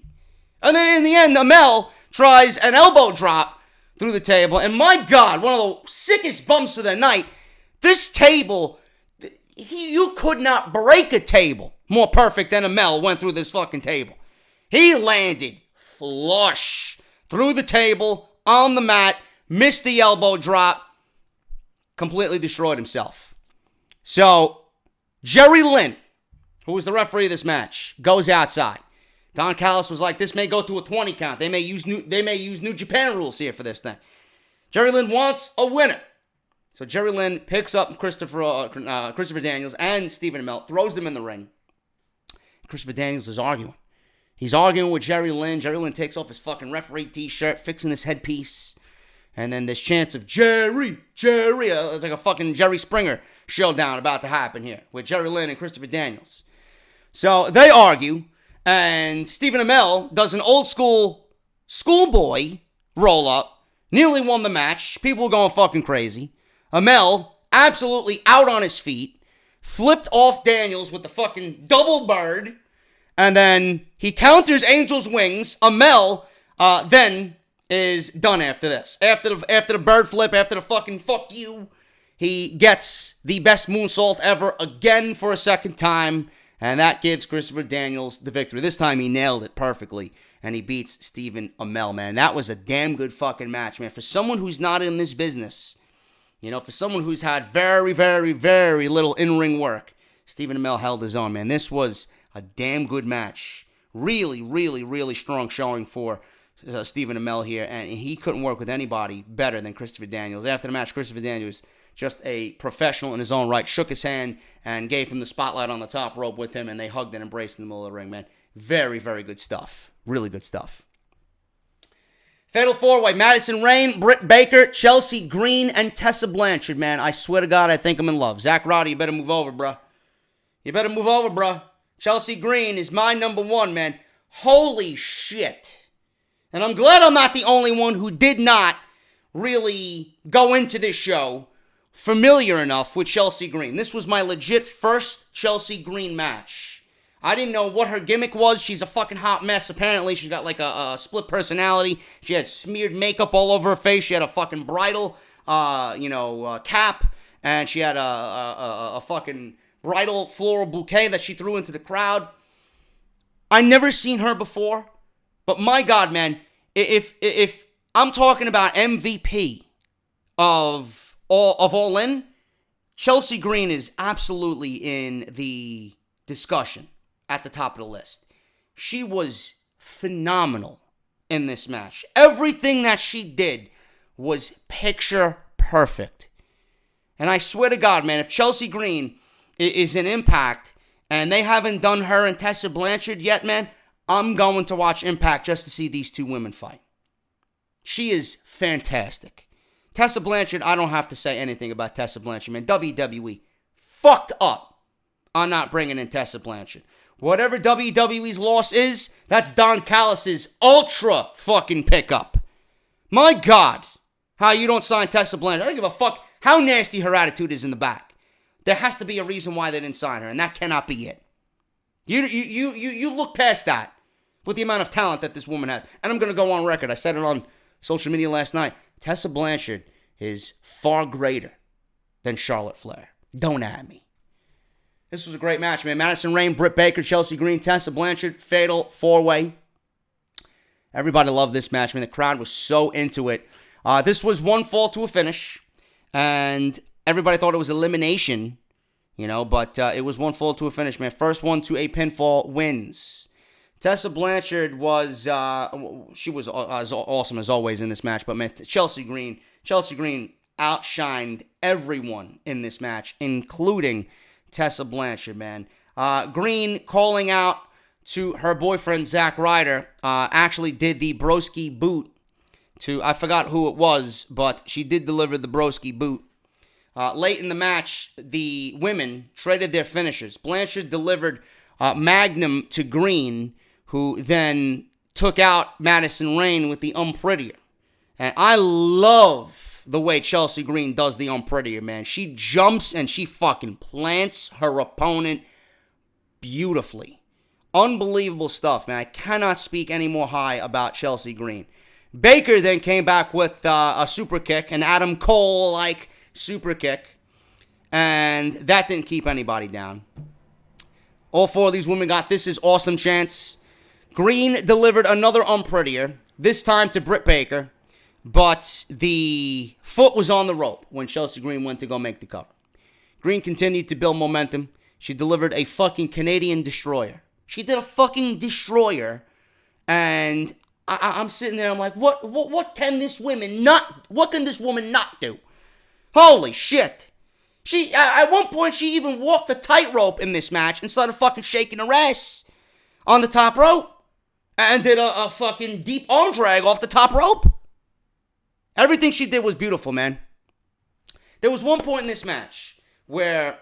And then in the end, Amell tries an elbow drop through the table. And my God, one of the sickest bumps of the night. This table, you could not break a table more perfect than Amell went through this fucking table. He landed flush through the table, on the mat, missed the elbow drop, completely destroyed himself. So, Jerry Lynn, who was the referee of this match, goes outside. Don Callis was like, this may go to a 20 count. They may use New Japan rules here for this thing. Jerry Lynn wants a winner. So Jerry Lynn picks up Christopher Daniels and Stephen Amell, throws them in the ring. Christopher Daniels is arguing. He's arguing with Jerry Lynn. Jerry Lynn takes off his fucking referee t-shirt, fixing his headpiece. And then there's chants of Jerry. It's like a fucking Jerry Springer showdown about to happen here with Jerry Lynn and Christopher Daniels. So they argue, and Stephen Amell does an old schoolboy roll-up, nearly won the match. People were going fucking crazy. Amell, absolutely out on his feet, flipped off Daniels with the fucking double bird, And then he counters Angel's wings. Amell then is done after this. After the bird flip, after the fucking fuck you, he gets the best moonsault ever again for a second time. And that gives Christopher Daniels the victory. This time he nailed it perfectly. And he beats Stephen Amell, man. That was a damn good fucking match, man. For someone who's not in this business, for someone who's had very, very, very little in-ring work, Stephen Amell held his own, man. This was a damn good match. Really, really, really strong showing for Stephen Amell here. And he couldn't work with anybody better than Christopher Daniels. After the match, Christopher Daniels, just a professional in his own right, shook his hand and gave him the spotlight on the top rope with him, and they hugged and embraced in the middle of the ring, man. Very, very good stuff. Really good stuff. Fatal 4-Way, Madison Rayne, Britt Baker, Chelsea Green, and Tessa Blanchard, man. I swear to God, I think I'm in love. Zach Roddy, you better move over, bruh. You better move over, bruh. Chelsea Green is my number one, man. Holy shit. And I'm glad I'm not the only one who did not really go into this show familiar enough with Chelsea Green. This was my legit first Chelsea Green match. I didn't know what her gimmick was. She's a fucking hot mess, apparently. She's got like a split personality. She had smeared makeup all over her face. She had a fucking bridal, cap. And she had a fucking bridal floral bouquet that she threw into the crowd. I never seen her before. But my God, man, if I'm talking about MVP of All In, Chelsea Green is absolutely in the discussion at the top of the list. She was phenomenal in this match. Everything that she did was picture perfect. And I swear to God, man, if Chelsea Green is in Impact and they haven't done her and Tessa Blanchard yet, man, I'm going to watch Impact just to see these two women fight. She is fantastic. Tessa Blanchard, I don't have to say anything about Tessa Blanchard, man. WWE fucked up on not bringing in Tessa Blanchard. Whatever WWE's loss is, that's Don Callis' ultra fucking pickup. My God, how you don't sign Tessa Blanchard. I don't give a fuck how nasty her attitude is in the back. There has to be a reason why they didn't sign her, and that cannot be it. You look past that with the amount of talent that this woman has. And I'm going to go on record. I said it on social media last night. Tessa Blanchard is far greater than Charlotte Flair. Don't at me. This was a great match, man. Madison Rayne, Britt Baker, Chelsea Green, Tessa Blanchard, Fatal 4-Way. Everybody loved this match, man. The crowd was so into it. This was one fall to a finish, and everybody thought it was elimination, but it was one fall to a finish, man. First one to a pinfall wins. Tessa Blanchard was, she was as awesome as always in this match, but man, Chelsea Green outshined everyone in this match, including Tessa Blanchard, man. Green calling out to her boyfriend, Zack Ryder, actually did the broski boot to, I forgot who it was, but she did deliver the broski boot. Late in the match, the women traded their finishers. Blanchard delivered Magnum to Green, who then took out Madison Rayne with the Unprettier. And I love the way Chelsea Green does the Unprettier, man. She jumps and she fucking plants her opponent beautifully. Unbelievable stuff, man. I cannot speak any more high about Chelsea Green. Baker then came back with a super kick, an Adam Cole-like super kick, and that didn't keep anybody down. All four of these women got "This Is Awesome" chants. Green delivered another Unprettier, this time to Britt Baker, but the foot was on the rope when Chelsea Green went to go make the cover. Green continued to build momentum. She delivered a fucking Canadian destroyer. She did a fucking destroyer, and I'm sitting there, I'm like, what can this woman not do? Holy shit. She, at one point, she even walked the tightrope in this match and started fucking shaking her ass on the top rope. And did a fucking deep arm drag off the top rope. Everything she did was beautiful, man. There was one point in this match where,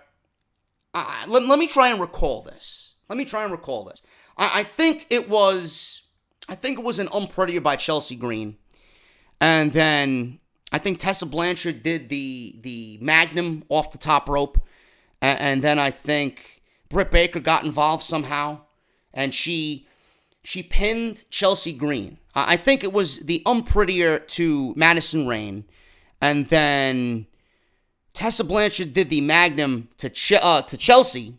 let me try and recall this. I think it was an Unprettier by Chelsea Green. And then I think Tessa Blanchard did the Magnum off the top rope. And then I think Britt Baker got involved somehow. and she pinned Chelsea Green. I think it was the unprettier to Madison Rayne, and then Tessa Blanchard did the Magnum to Chelsea,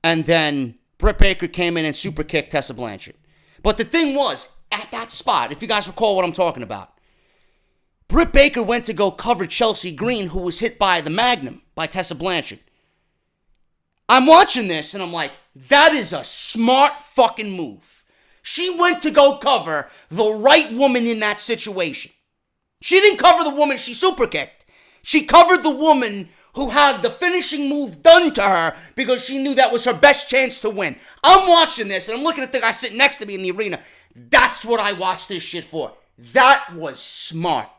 and then Britt Baker came in and super kicked Tessa Blanchard. But the thing was, at that spot, if you guys recall what I'm talking about, Britt Baker went to go cover Chelsea Green, who was hit by the Magnum by Tessa Blanchard. I'm watching this, and I'm like, that is a smart fucking move. She went to go cover the right woman in that situation. She didn't cover the woman she super kicked. She covered the woman who had the finishing move done to her because she knew that was her best chance to win. I'm watching this, and I'm looking at the guy sitting next to me in the arena. That's what I watched this shit for. That was smart.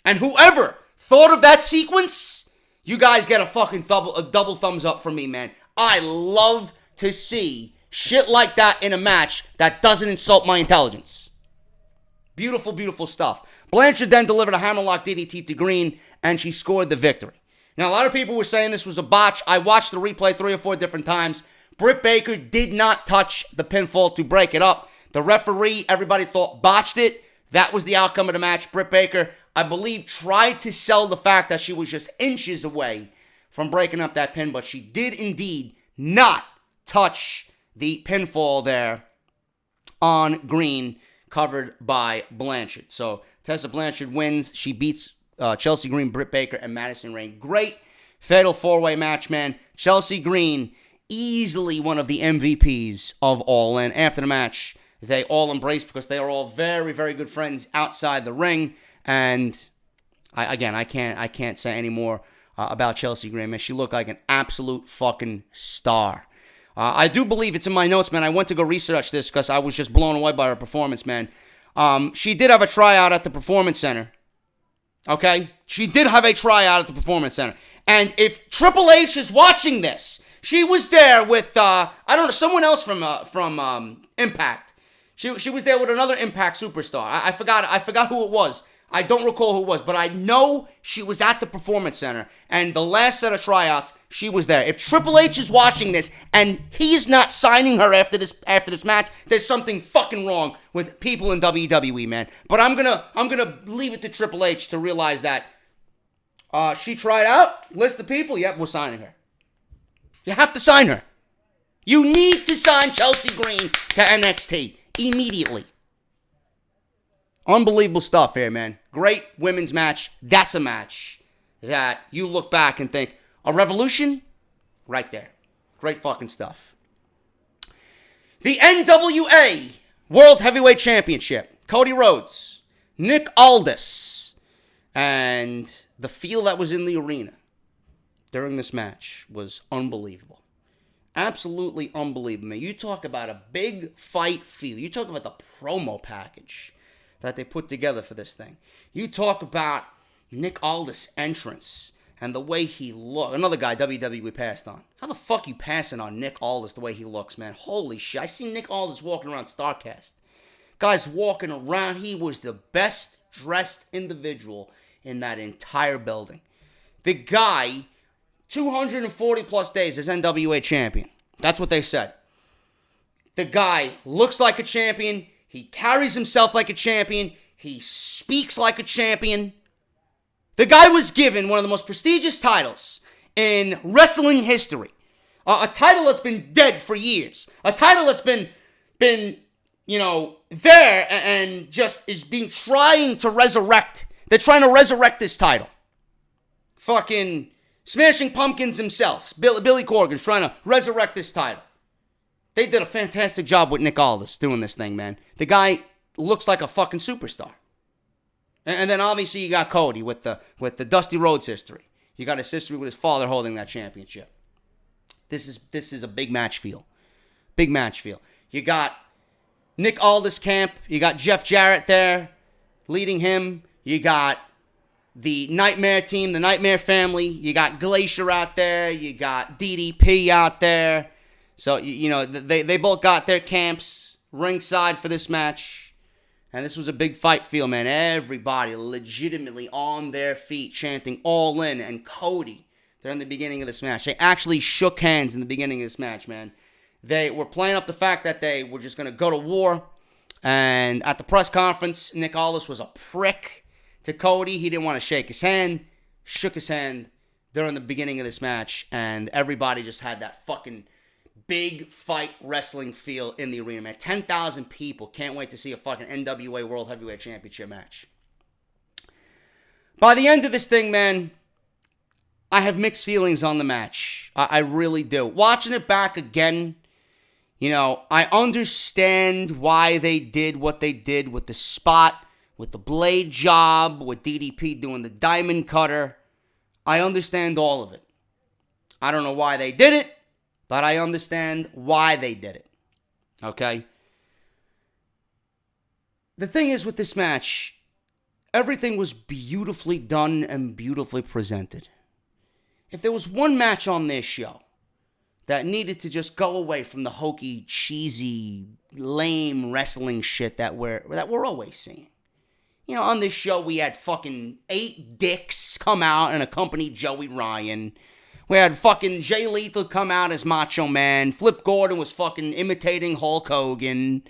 And whoever thought of that sequence, you guys get a fucking double thumbs up from me, man. I love to see shit like that in a match that doesn't insult my intelligence. Beautiful, beautiful stuff. Blanchard then delivered a hammerlock DDT to Green, and she scored the victory. Now, a lot of people were saying this was a botch. I watched the replay 3 or 4 different times. Britt Baker did not touch the pinfall to break it up. The referee, everybody thought, botched it. That was the outcome of the match. Britt Baker, I believe, tried to sell the fact that she was just inches away from breaking up that pin, but she did indeed not touch the pinfall there on Green, covered by Blanchard. So Tessa Blanchard wins. She beats Chelsea Green, Britt Baker, and Madison Rayne. Great fatal 4-way match, man. Chelsea Green, easily one of the MVPs of All In. After the match, they all embraced because they are all very, very good friends outside the ring. And I can't say any more about Chelsea Green, man. She looked like an absolute fucking star. I do believe it's in my notes, man. I went to go research this because I was just blown away by her performance, man. She did have a tryout at the Performance Center. Okay? She did have a tryout at the Performance Center. And if Triple H is watching this, she was there with, I don't know, someone else from Impact. She was there with another Impact superstar. I forgot who it was. I don't recall who it was, but I know she was at the Performance Center, and the last set of tryouts, she was there. If Triple H is watching this and he's not signing her after this match, there's something fucking wrong with people in WWE, man. But I'm gonna leave it to Triple H to realize that she tried out, list of people, yep, we're signing her. You have to sign her. You need to sign Chelsea Green to NXT immediately. Unbelievable stuff here, man. Great women's match. That's a match that you look back and think, a revolution? Right there. Great fucking stuff. The NWA World Heavyweight Championship. Cody Rhodes, Nick Aldis, and the feel that was in the arena during this match was unbelievable. Absolutely unbelievable, man. You talk about a big fight feel. You talk about the promo package that they put together for this thing. You talk about Nick Aldis' entrance and the way he looked. Another guy WWE passed on. How the fuck you passing on Nick Aldis the way he looks, man? Holy shit. I see Nick Aldis walking around StarCast. Guy's walking around. He was the best dressed individual in that entire building. The guy, 240 plus days as NWA champion. That's what they said. The guy looks like a champion. He carries himself like a champion. He speaks like a champion. The guy was given one of the most prestigious titles in wrestling history. A title that's been dead for years. A title that's been there and just is being trying to resurrect. They're trying to resurrect this title. Fucking Smashing Pumpkins himself, Billy Corgan's trying to resurrect this title. They did a fantastic job with Nick Aldis doing this thing, man. The guy looks like a fucking superstar. And then obviously you got Cody with the Dusty Rhodes history. You got his history with his father holding that championship. This is a big match feel. Big match feel. You got Nick Aldis camp. You got Jeff Jarrett there leading him. You got the Nightmare team, the Nightmare family. You got Glacier out there. You got DDP out there. So, they both got their camps ringside for this match. And this was a big fight feel, man. Everybody legitimately on their feet chanting All In. And Cody, during the beginning of this match, they actually shook hands in the beginning of this match, man. They were playing up the fact that they were just going to go to war. And at the press conference, Nick Aldis was a prick to Cody. He didn't want to shake his hand. Shook his hand during the beginning of this match. And everybody just had that fucking big fight wrestling feel in the arena, man. 10,000 people can't wait to see a fucking NWA World Heavyweight Championship match. By the end of this thing, man, I have mixed feelings on the match. I really do. Watching it back again, you know, I understand why they did what they did with the spot, with the blade job, with DDP doing the diamond cutter. I understand all of it. I don't know why they did it, but I understand why they did it. Okay? The thing is with this match, everything was beautifully done and beautifully presented. If there was one match on this show that needed to just go away from the hokey, cheesy, lame wrestling shit that we're always seeing. You know, on this show we had fucking 8 dicks come out and accompany Joey Ryan. We had fucking Jay Lethal come out as Macho Man. Flip Gordon was fucking imitating Hulk Hogan.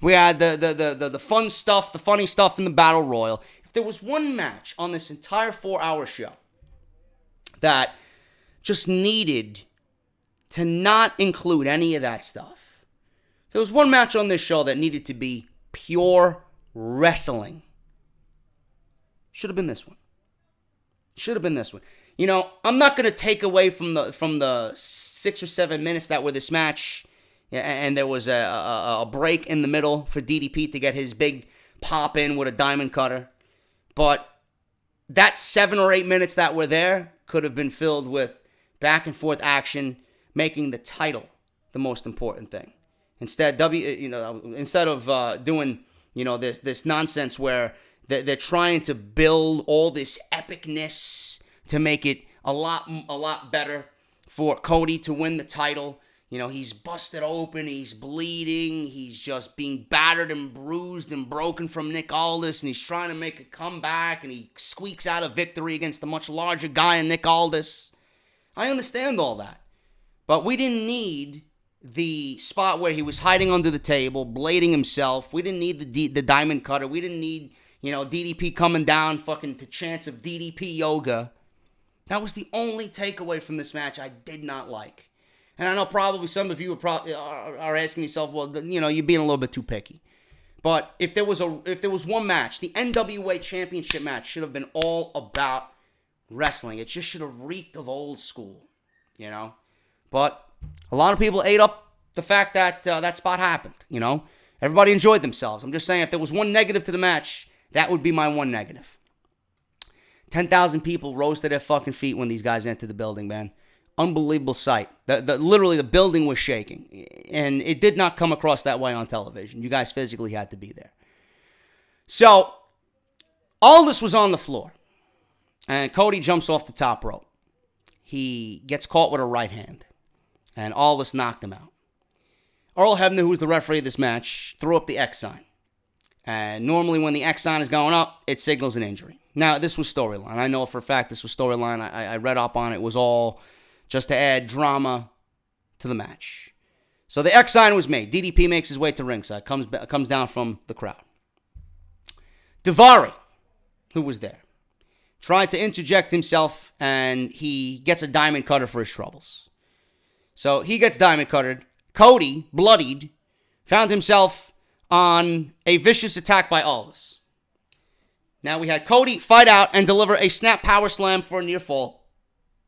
We had the fun stuff, the funny stuff in the Battle Royal. If there was one match on this entire 4-hour show that just needed to not include any of that stuff, if there was one match on this show that needed to be pure wrestling, should have been this one. Should have been this one. You know, I'm not going to take away from the 6 or 7 minutes that were this match, and there was a break in the middle for DDP to get his big pop in with a diamond cutter. But that 7 or 8 minutes that were there could have been filled with back and forth action, making the title the most important thing. Instead, instead of doing this nonsense where they're trying to build all this epicness to make it a lot better for Cody to win the title. You know, he's busted open, he's bleeding, he's just being battered and bruised and broken from Nick Aldis, and he's trying to make a comeback, and he squeaks out a victory against a much larger guy in Nick Aldis. I understand all that. But we didn't need the spot where he was hiding under the table, blading himself. We didn't need the diamond cutter. We didn't need, DDP coming down fucking to chants of DDP yoga. That was the only takeaway from this match I did not like. And I know probably some of you are asking yourself, well, you're being a little bit too picky. But if there was one match, the NWA Championship match should have been all about wrestling. It just should have reeked of old school, But a lot of people ate up the fact that that spot happened, Everybody enjoyed themselves. I'm just saying, if there was one negative to the match, that would be my one negative. 10,000 people rose to their fucking feet when these guys entered the building, man. Unbelievable sight. Literally, the building was shaking. And it did not come across that way on television. You guys physically had to be there. So, Aldis was on the floor. And Cody jumps off the top rope. He gets caught with a right hand. And Aldis knocked him out. Earl Hebner, who was the referee of this match, threw up the X sign. And normally when the X sign is going up, it signals an injury. Now, this was storyline. I know for a fact this was storyline. I read up on it. It was all just to add drama to the match. So the X sign was made. DDP makes his way to ringside. Comes down from the crowd. Daivari, who was there, tried to interject himself, and he gets a diamond cutter for his troubles. So he gets diamond cuttered. Cody, bloodied, found himself on a vicious attack by Aldis. Now we had Cody fight out and deliver a snap power slam for a near fall.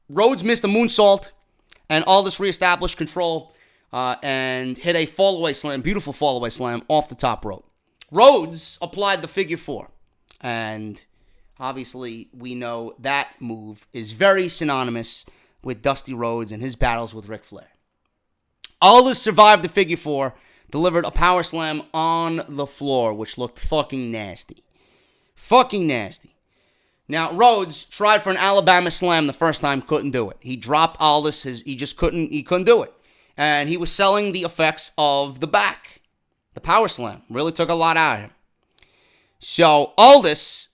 Rhodes missed a moonsault, and Aldis reestablished control and hit a fall-away slam, beautiful fall-away slam off the top rope. Rhodes applied the figure 4, and obviously we know that move is very synonymous with Dusty Rhodes and his battles with Ric Flair. Aldis survived the figure 4, delivered a power slam on the floor, which looked fucking nasty. Fucking nasty. Now, Rhodes tried for an Alabama slam the first time, couldn't do it. He dropped Aldis, he couldn't do it. And he was selling the effects of the back. The power slam really took a lot out of him. So, Aldis,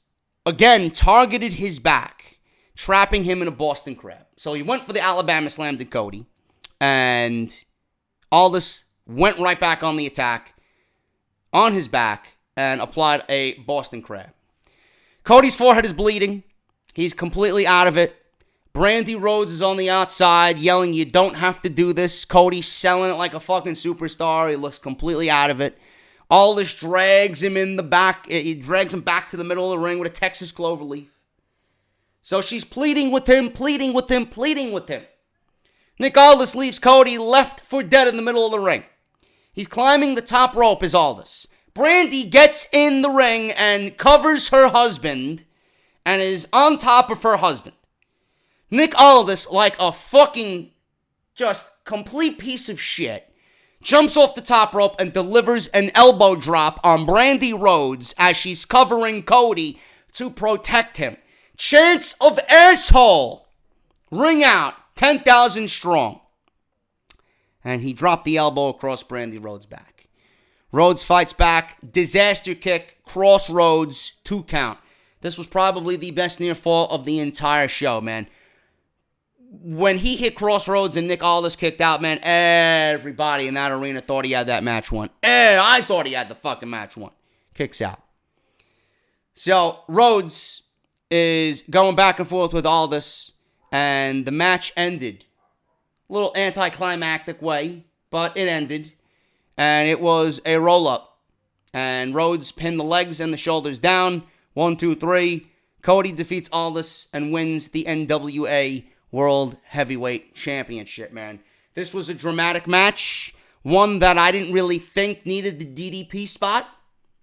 again, targeted his back, trapping him in a Boston Crab. So, he went for the Alabama slam to Cody, and Aldis went right back on the attack, on his back, and applied a Boston Crab. Cody's forehead is bleeding. He's completely out of it. Brandy Rhodes is on the outside yelling, "You don't have to do this." Cody's selling it like a fucking superstar. He looks completely out of it. Aldis drags him in the back. He drags him back to the middle of the ring with a Texas cloverleaf. So she's pleading with him. Nick Aldis leaves Cody left for dead in the middle of the ring. He's climbing the top rope as Aldis. Brandy gets in the ring and covers her husband and is on top of her husband. Nick Aldis, like a fucking just complete piece of shit, jumps off the top rope and delivers an elbow drop on Brandy Rhodes as she's covering Cody to protect him. Chants of asshole ring out 10,000 strong. And he dropped the elbow across Brandy Rhodes' back. Rhodes fights back, disaster kick, cross Rhodes, 2 count. This was probably the best near fall of the entire show, man. When he hit Crossroads and Nick Aldis kicked out, man, everybody in that arena thought he had that match won. I thought he had the fucking match won. Kicks out. So, Rhodes is going back and forth with Aldis, and the match ended. A little anticlimactic way, but it ended. And it was a roll-up. And Rhodes pinned the legs and the shoulders down. 1, 2, 3. Cody defeats Aldis and wins the NWA World Heavyweight Championship, man. This was a dramatic match. One that I didn't really think needed the DDP spot.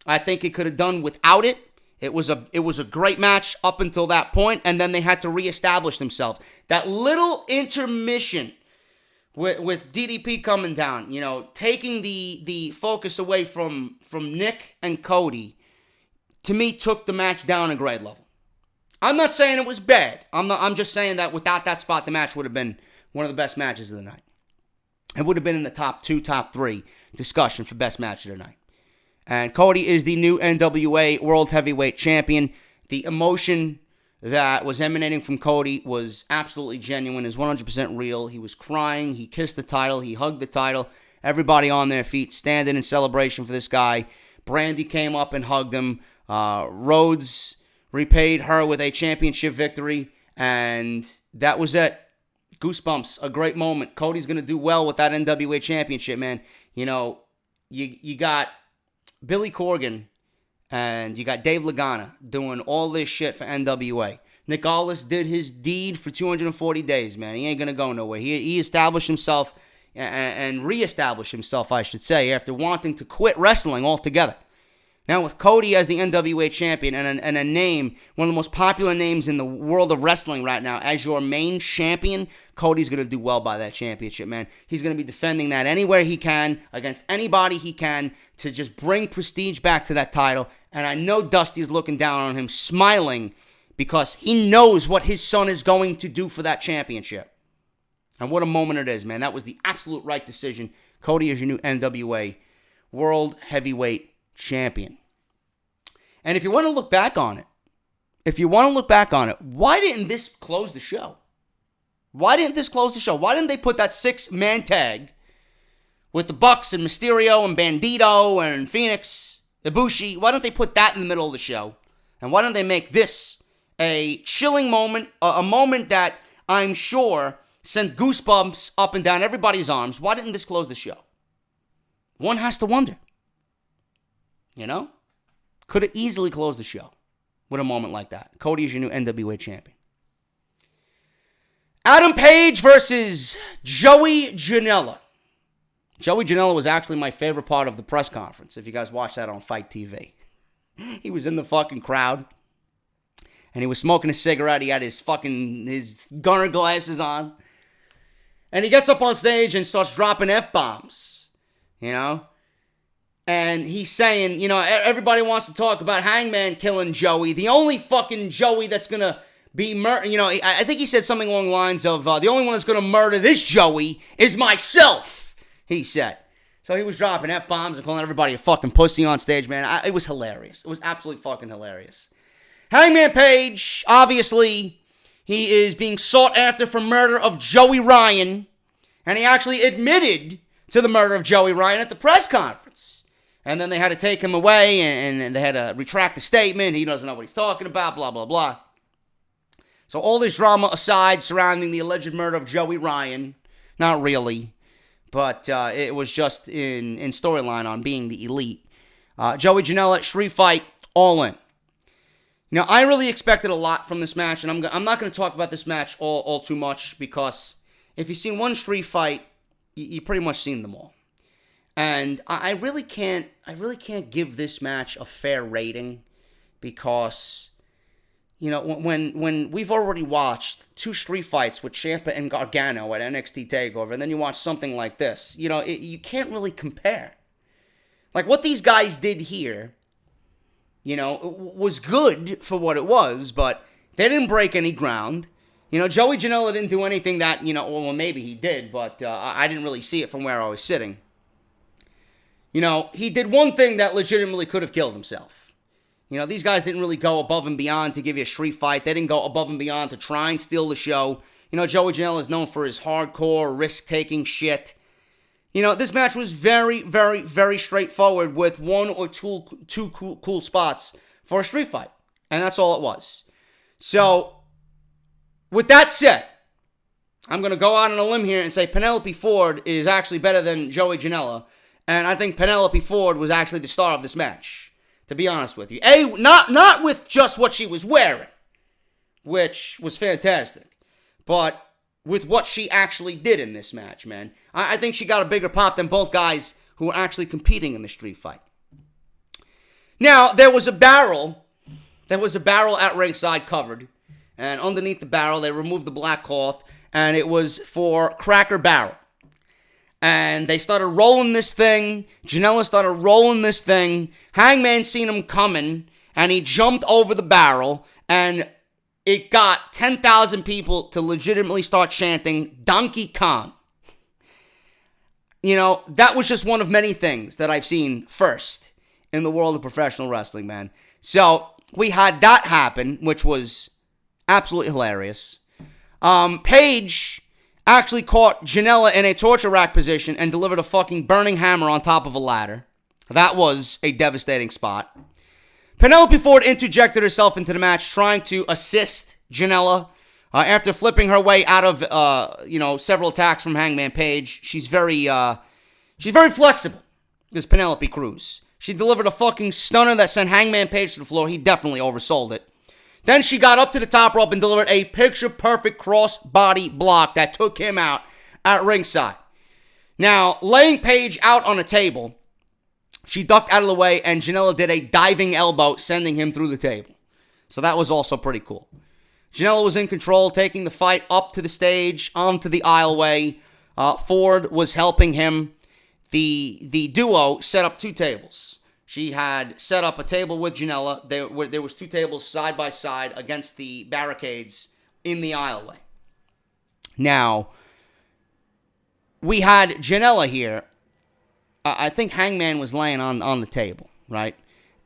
I think it could have done without it. It was a great match up until that point, and then they had to reestablish themselves. That little intermission with DDP coming down, you know, taking the focus away from Nick and Cody, to me, took the match down a grade level. I'm not saying it was bad. I'm just saying that without that spot, the match would have been one of the best matches of the night. It would have been in the top 2, top 3 discussion for best match of the night. And Cody is the new NWA World Heavyweight Champion. The emotion that was emanating from Cody was absolutely genuine, is 100% real. He was crying. He kissed the title. He hugged the title. Everybody on their feet standing in celebration for this guy. Brandy came up and hugged him. Rhodes repaid her with a championship victory, and that was it. Goosebumps, a great moment. Cody's going to do well with that NWA championship, man. You know, you got Billy Corgan and you got Dave Lagana doing all this shit for NWA. Nick Aldis did his deed for 240 days, man. He ain't going to go nowhere. He established himself and reestablished himself, I should say, after wanting to quit wrestling altogether. Now, with Cody as the NWA champion and a name, one of the most popular names in the world of wrestling right now, as your main champion, Cody's going to do well by that championship, man. He's going to be defending that anywhere he can, against anybody he can, to just bring prestige back to that title. And I know Dusty's looking down on him, smiling, because he knows what his son is going to do for that championship. And what a moment it is, man. That was the absolute right decision. Cody is your new NWA World Heavyweight Champion. And if you want to look back on it, why didn't this close the show? Why didn't they put that 6-man tag with the Bucks and Mysterio and Bandito and Phoenix, Ibushi? Why don't they put that in the middle of the show? And why don't they make this a chilling moment, a moment that I'm sure sent goosebumps up and down everybody's arms? Why didn't this close the show? One has to wonder. You know? Could have easily closed the show with a moment like that. Cody is your new NWA champion. Adam Page versus Joey Janela. Joey Janela was actually my favorite part of the press conference, if you guys watched that on Fight TV. He was in the fucking crowd, and he was smoking a cigarette. He had his gunner glasses on. And he gets up on stage and starts dropping F-bombs, you know? And he's saying, you know, everybody wants to talk about Hangman killing Joey. The only fucking Joey that's going to be murdered, you know, I think he said something along the lines of, the only one that's going to murder this Joey is myself, he said. So he was dropping F-bombs and calling everybody a fucking pussy on stage, man. It was hilarious. It was absolutely fucking hilarious. Hangman Page, obviously, he is being sought after for murder of Joey Ryan. And he actually admitted to the murder of Joey Ryan at the press conference. And then they had to take him away, and they had to retract the statement. He doesn't know what he's talking about, blah, blah, blah. So all this drama aside surrounding the alleged murder of Joey Ryan, not really, but it was just in storyline on being the elite. Joey Janela, street fight, all in. Now, I really expected a lot from this match, and I'm not going to talk about this match all too much, because if you've seen one street fight, you pretty much seen them all. And I really can't give this match a fair rating, because, you know, when we've already watched two street fights with Ciampa and Gargano at NXT TakeOver, and then you watch something like this, you know, you can't really compare. Like, what these guys did here, you know, was good for what it was, but they didn't break any ground. You know, Joey Janela didn't do anything that, you know, well, maybe he did, but I didn't really see it from where I was sitting. You know, he did one thing that legitimately could have killed himself. You know, these guys didn't really go above and beyond to give you a street fight. They didn't go above and beyond to try and steal the show. You know, Joey Janela is known for his hardcore, risk-taking shit. You know, this match was very, very, very straightforward with one or two cool spots for a street fight. And that's all it was. So, with that said, I'm going to go out on a limb here and say Penelope Ford is actually better than Joey Janela. And I think Penelope Ford was actually the star of this match, to be honest with you. Not with just what she was wearing, which was fantastic, but with what she actually did in this match, man. I think she got a bigger pop than both guys who were actually competing in the street fight. Now, there was a barrel at ringside covered, and underneath the barrel, they removed the black cloth, and it was for Cracker Barrel. And they started rolling this thing. Janela started rolling this thing. Hangman seen him coming, and he jumped over the barrel, and it got 10,000 people to legitimately start chanting Donkey Kong. You know, that was just one of many things that I've seen first in the world of professional wrestling, man. So, we had that happen, which was absolutely hilarious. Paige actually caught Janela in a torture rack position and delivered a fucking burning hammer on top of a ladder. That was a devastating spot. Penelope Ford interjected herself into the match, trying to assist Janela. After flipping her way out of, several attacks from Hangman Page, she's very flexible. This Penelope Cruz. She delivered a fucking stunner that sent Hangman Page to the floor. He definitely oversold it. Then she got up to the top rope and delivered a picture-perfect cross-body block that took him out at ringside. Now, laying Page out on a table, she ducked out of the way, and Janela did a diving elbow, sending him through the table. So that was also pretty cool. Janela was in control, taking the fight up to the stage, onto the aisleway. Ford was helping him. The duo set up two tables. She had set up a table with Janela. There was two tables side by side against the barricades in the aisleway. Now, we had Janela here. I think Hangman was laying on the table, right?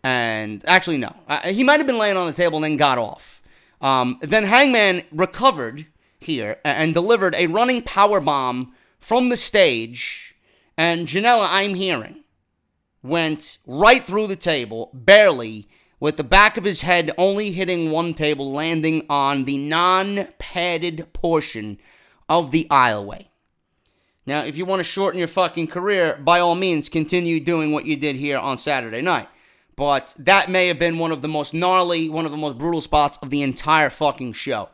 And actually, no. He might have been laying on the table and then got off. Then Hangman recovered here and delivered a running powerbomb from the stage. And Janela, I'm hearing, went right through the table, barely, with the back of his head only hitting one table, landing on the non-padded portion of the aisleway. Now, if you want to shorten your fucking career, by all means, continue doing what you did here on Saturday night. But that may have been one of the most gnarly, one of the most brutal spots of the entire fucking show.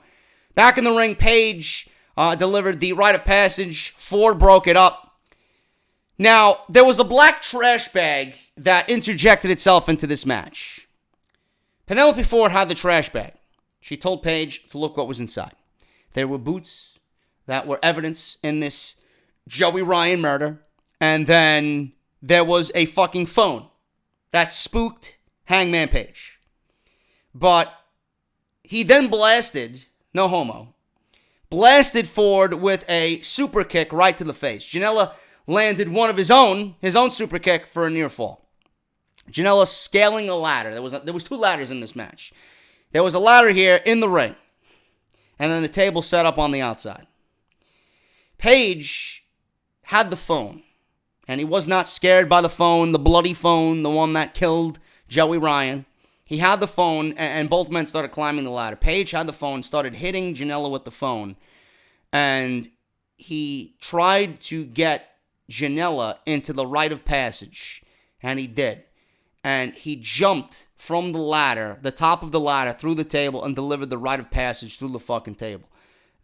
Back in the ring, Paige delivered the rite of passage. Ford broke it up. Now, there was a black trash bag that interjected itself into this match. Penelope Ford had the trash bag. She told Paige to look what was inside. There were boots that were evidence in this Joey Ryan murder. And then there was a fucking phone that spooked Hangman Page. But he then blasted, no homo, blasted Ford with a super kick right to the face. Janela landed one of his own super kick for a near fall. Janela scaling a ladder. There was two ladders in this match. There was a ladder here in the ring, and then the table set up on the outside. Paige had the phone, And he was not scared by the phone, the bloody phone, the one that killed Joey Ryan. He had the phone, and both men started climbing the ladder. Page had the phone, started hitting Janela with the phone. And he tried to get Janela into the rite of passage. And he did. And he jumped from the ladder, the top of the ladder, through the table, and delivered the rite of passage through the fucking table.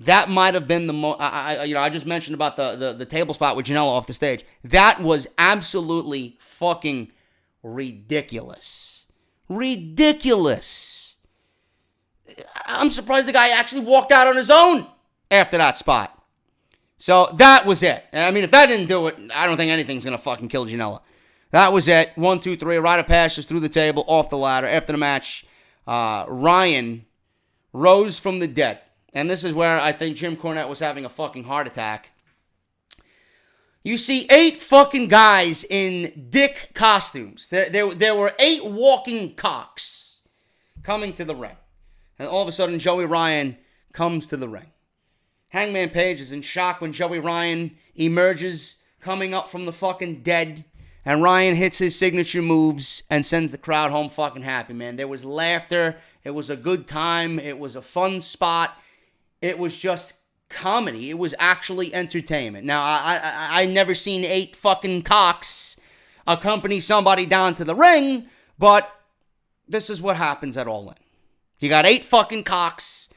That might have been the most. I just mentioned about the table spot with Janela off the stage. That was absolutely fucking ridiculous. Ridiculous. I'm surprised the guy actually walked out on his own after that spot. So that was it. I mean, if that didn't do it, I don't think anything's gonna fucking kill Janela. That was it. 1, 2, 3. Rite of passage through the table, off the ladder. After the match, Ryan rose from the dead. And this is where I think Jim Cornette was having a fucking heart attack. You see 8 fucking guys in dick costumes. There were 8 walking cocks coming to the ring. And all of a sudden, Joey Ryan comes to the ring. Hangman Page is in shock when Joey Ryan emerges, coming up from the fucking dead. And Ryan hits his signature moves and sends the crowd home fucking happy, man. There was laughter. It was a good time. It was a fun spot. It was just comedy. It was actually entertainment. Now, I never seen 8 fucking cocks accompany somebody down to the ring, but this is what happens at All In. You got 8 fucking cocks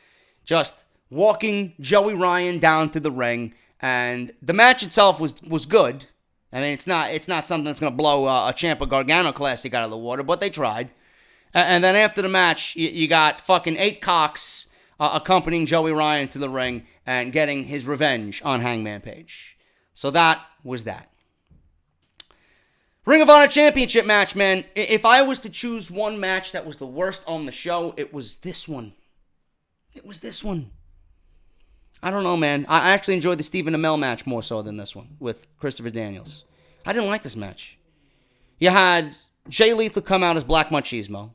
just walking Joey Ryan down to the ring, and the match itself was good. I mean, it's not something that's going to blow a Ciampa Gargano Classic out of the water, but they tried. And then after the match, you got fucking 8 cocks accompanying Joey Ryan to the ring and getting his revenge on Hangman Page. So that was that. Ring of Honor Championship match, man. If I was to choose one match that was the worst on the show, it was this one. It was this one. I don't know, man. I actually enjoyed the Stephen Amell match more so than this one with Christopher Daniels. I didn't like this match. You had Jay Lethal come out as Black Machismo.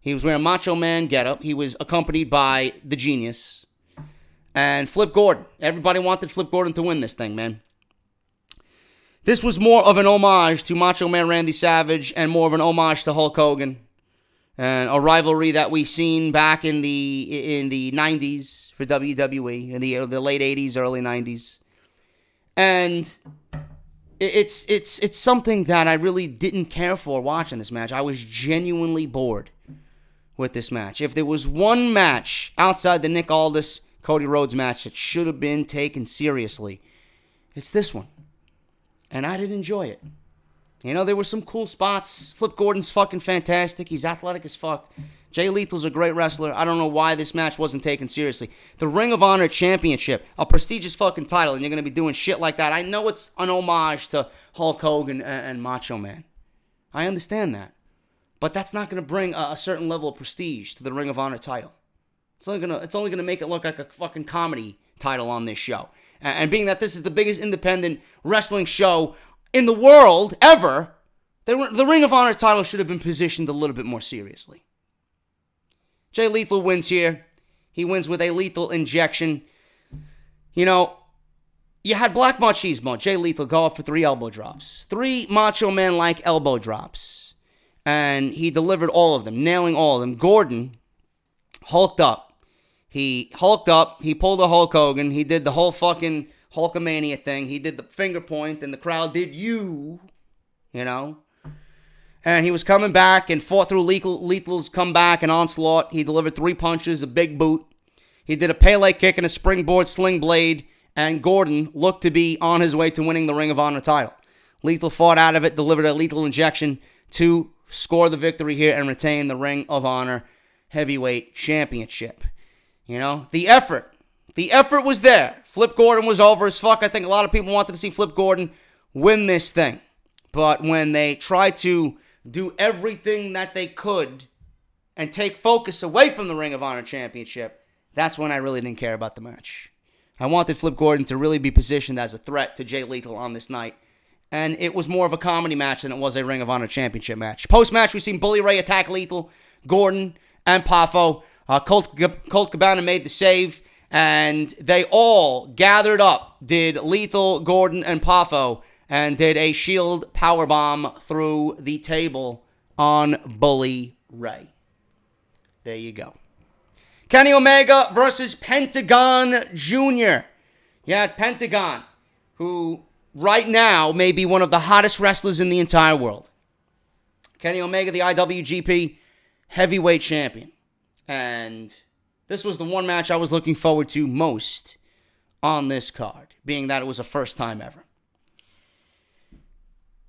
He was wearing Macho Man getup. He was accompanied by the Genius and Flip Gordon. Everybody wanted Flip Gordon to win this thing, man. This was more of an homage to Macho Man Randy Savage and more of an homage to Hulk Hogan, and a rivalry that we seen back in the 90s for WWE, in the late 80s, early 90s. And it's something that I really didn't care for watching this match. I was genuinely bored with this match. If there was one match outside the Nick Aldis, Cody Rhodes match that should have been taken seriously, it's this one. And I didn't enjoy it. You know, there were some cool spots. Flip Gordon's fucking fantastic. He's athletic as fuck. Jay Lethal's a great wrestler. I don't know why this match wasn't taken seriously. The Ring of Honor Championship, a prestigious fucking title, and you're going to be doing shit like that. I know it's an homage to Hulk Hogan and Macho Man. I understand that. But that's not going to bring a certain level of prestige to the Ring of Honor title. It's only going to make it look like a fucking comedy title on this show. And being that this is the biggest independent wrestling show in the world ever, the Ring of Honor title should have been positioned a little bit more seriously. Jay Lethal wins here. He wins with a lethal injection. You know, you had Black Machismo, Jay Lethal, go up for 3 elbow drops. 3 Macho Man-like elbow drops. And he delivered all of them, nailing all of them. Gordon hulked up. He hulked up. He pulled a Hulk Hogan. He did the whole fucking Hulkamania thing. He did the finger point, and the crowd did you know. And he was coming back and fought through Lethal's comeback and onslaught. He delivered 3 punches, a big boot. He did a Pele kick and a springboard sling blade. And Gordon looked to be on his way to winning the Ring of Honor title. Lethal fought out of it, delivered a lethal injection to score the victory here and retain the Ring of Honor Heavyweight Championship. You know, the effort was there. Flip Gordon was over as fuck. I think a lot of people wanted to see Flip Gordon win this thing. But when they tried to do everything that they could and take focus away from the Ring of Honor Championship, that's when I really didn't care about the match. I wanted Flip Gordon to really be positioned as a threat to Jay Lethal on this night. And it was more of a comedy match than it was a Ring of Honor Championship match. Post-match, we've seen Bully Ray attack Lethal, Gordon, and Poffo. Colt Cabana made the save, and they all gathered up, did Lethal, Gordon, and Poffo, and did a shield powerbomb through the table on Bully Ray. There you go. Kenny Omega versus Pentagon Jr. You had Pentagon, who right now may be one of the hottest wrestlers in the entire world. Kenny Omega, the IWGP Heavyweight Champion. And this was the one match I was looking forward to most on this card, being that it was a first time ever.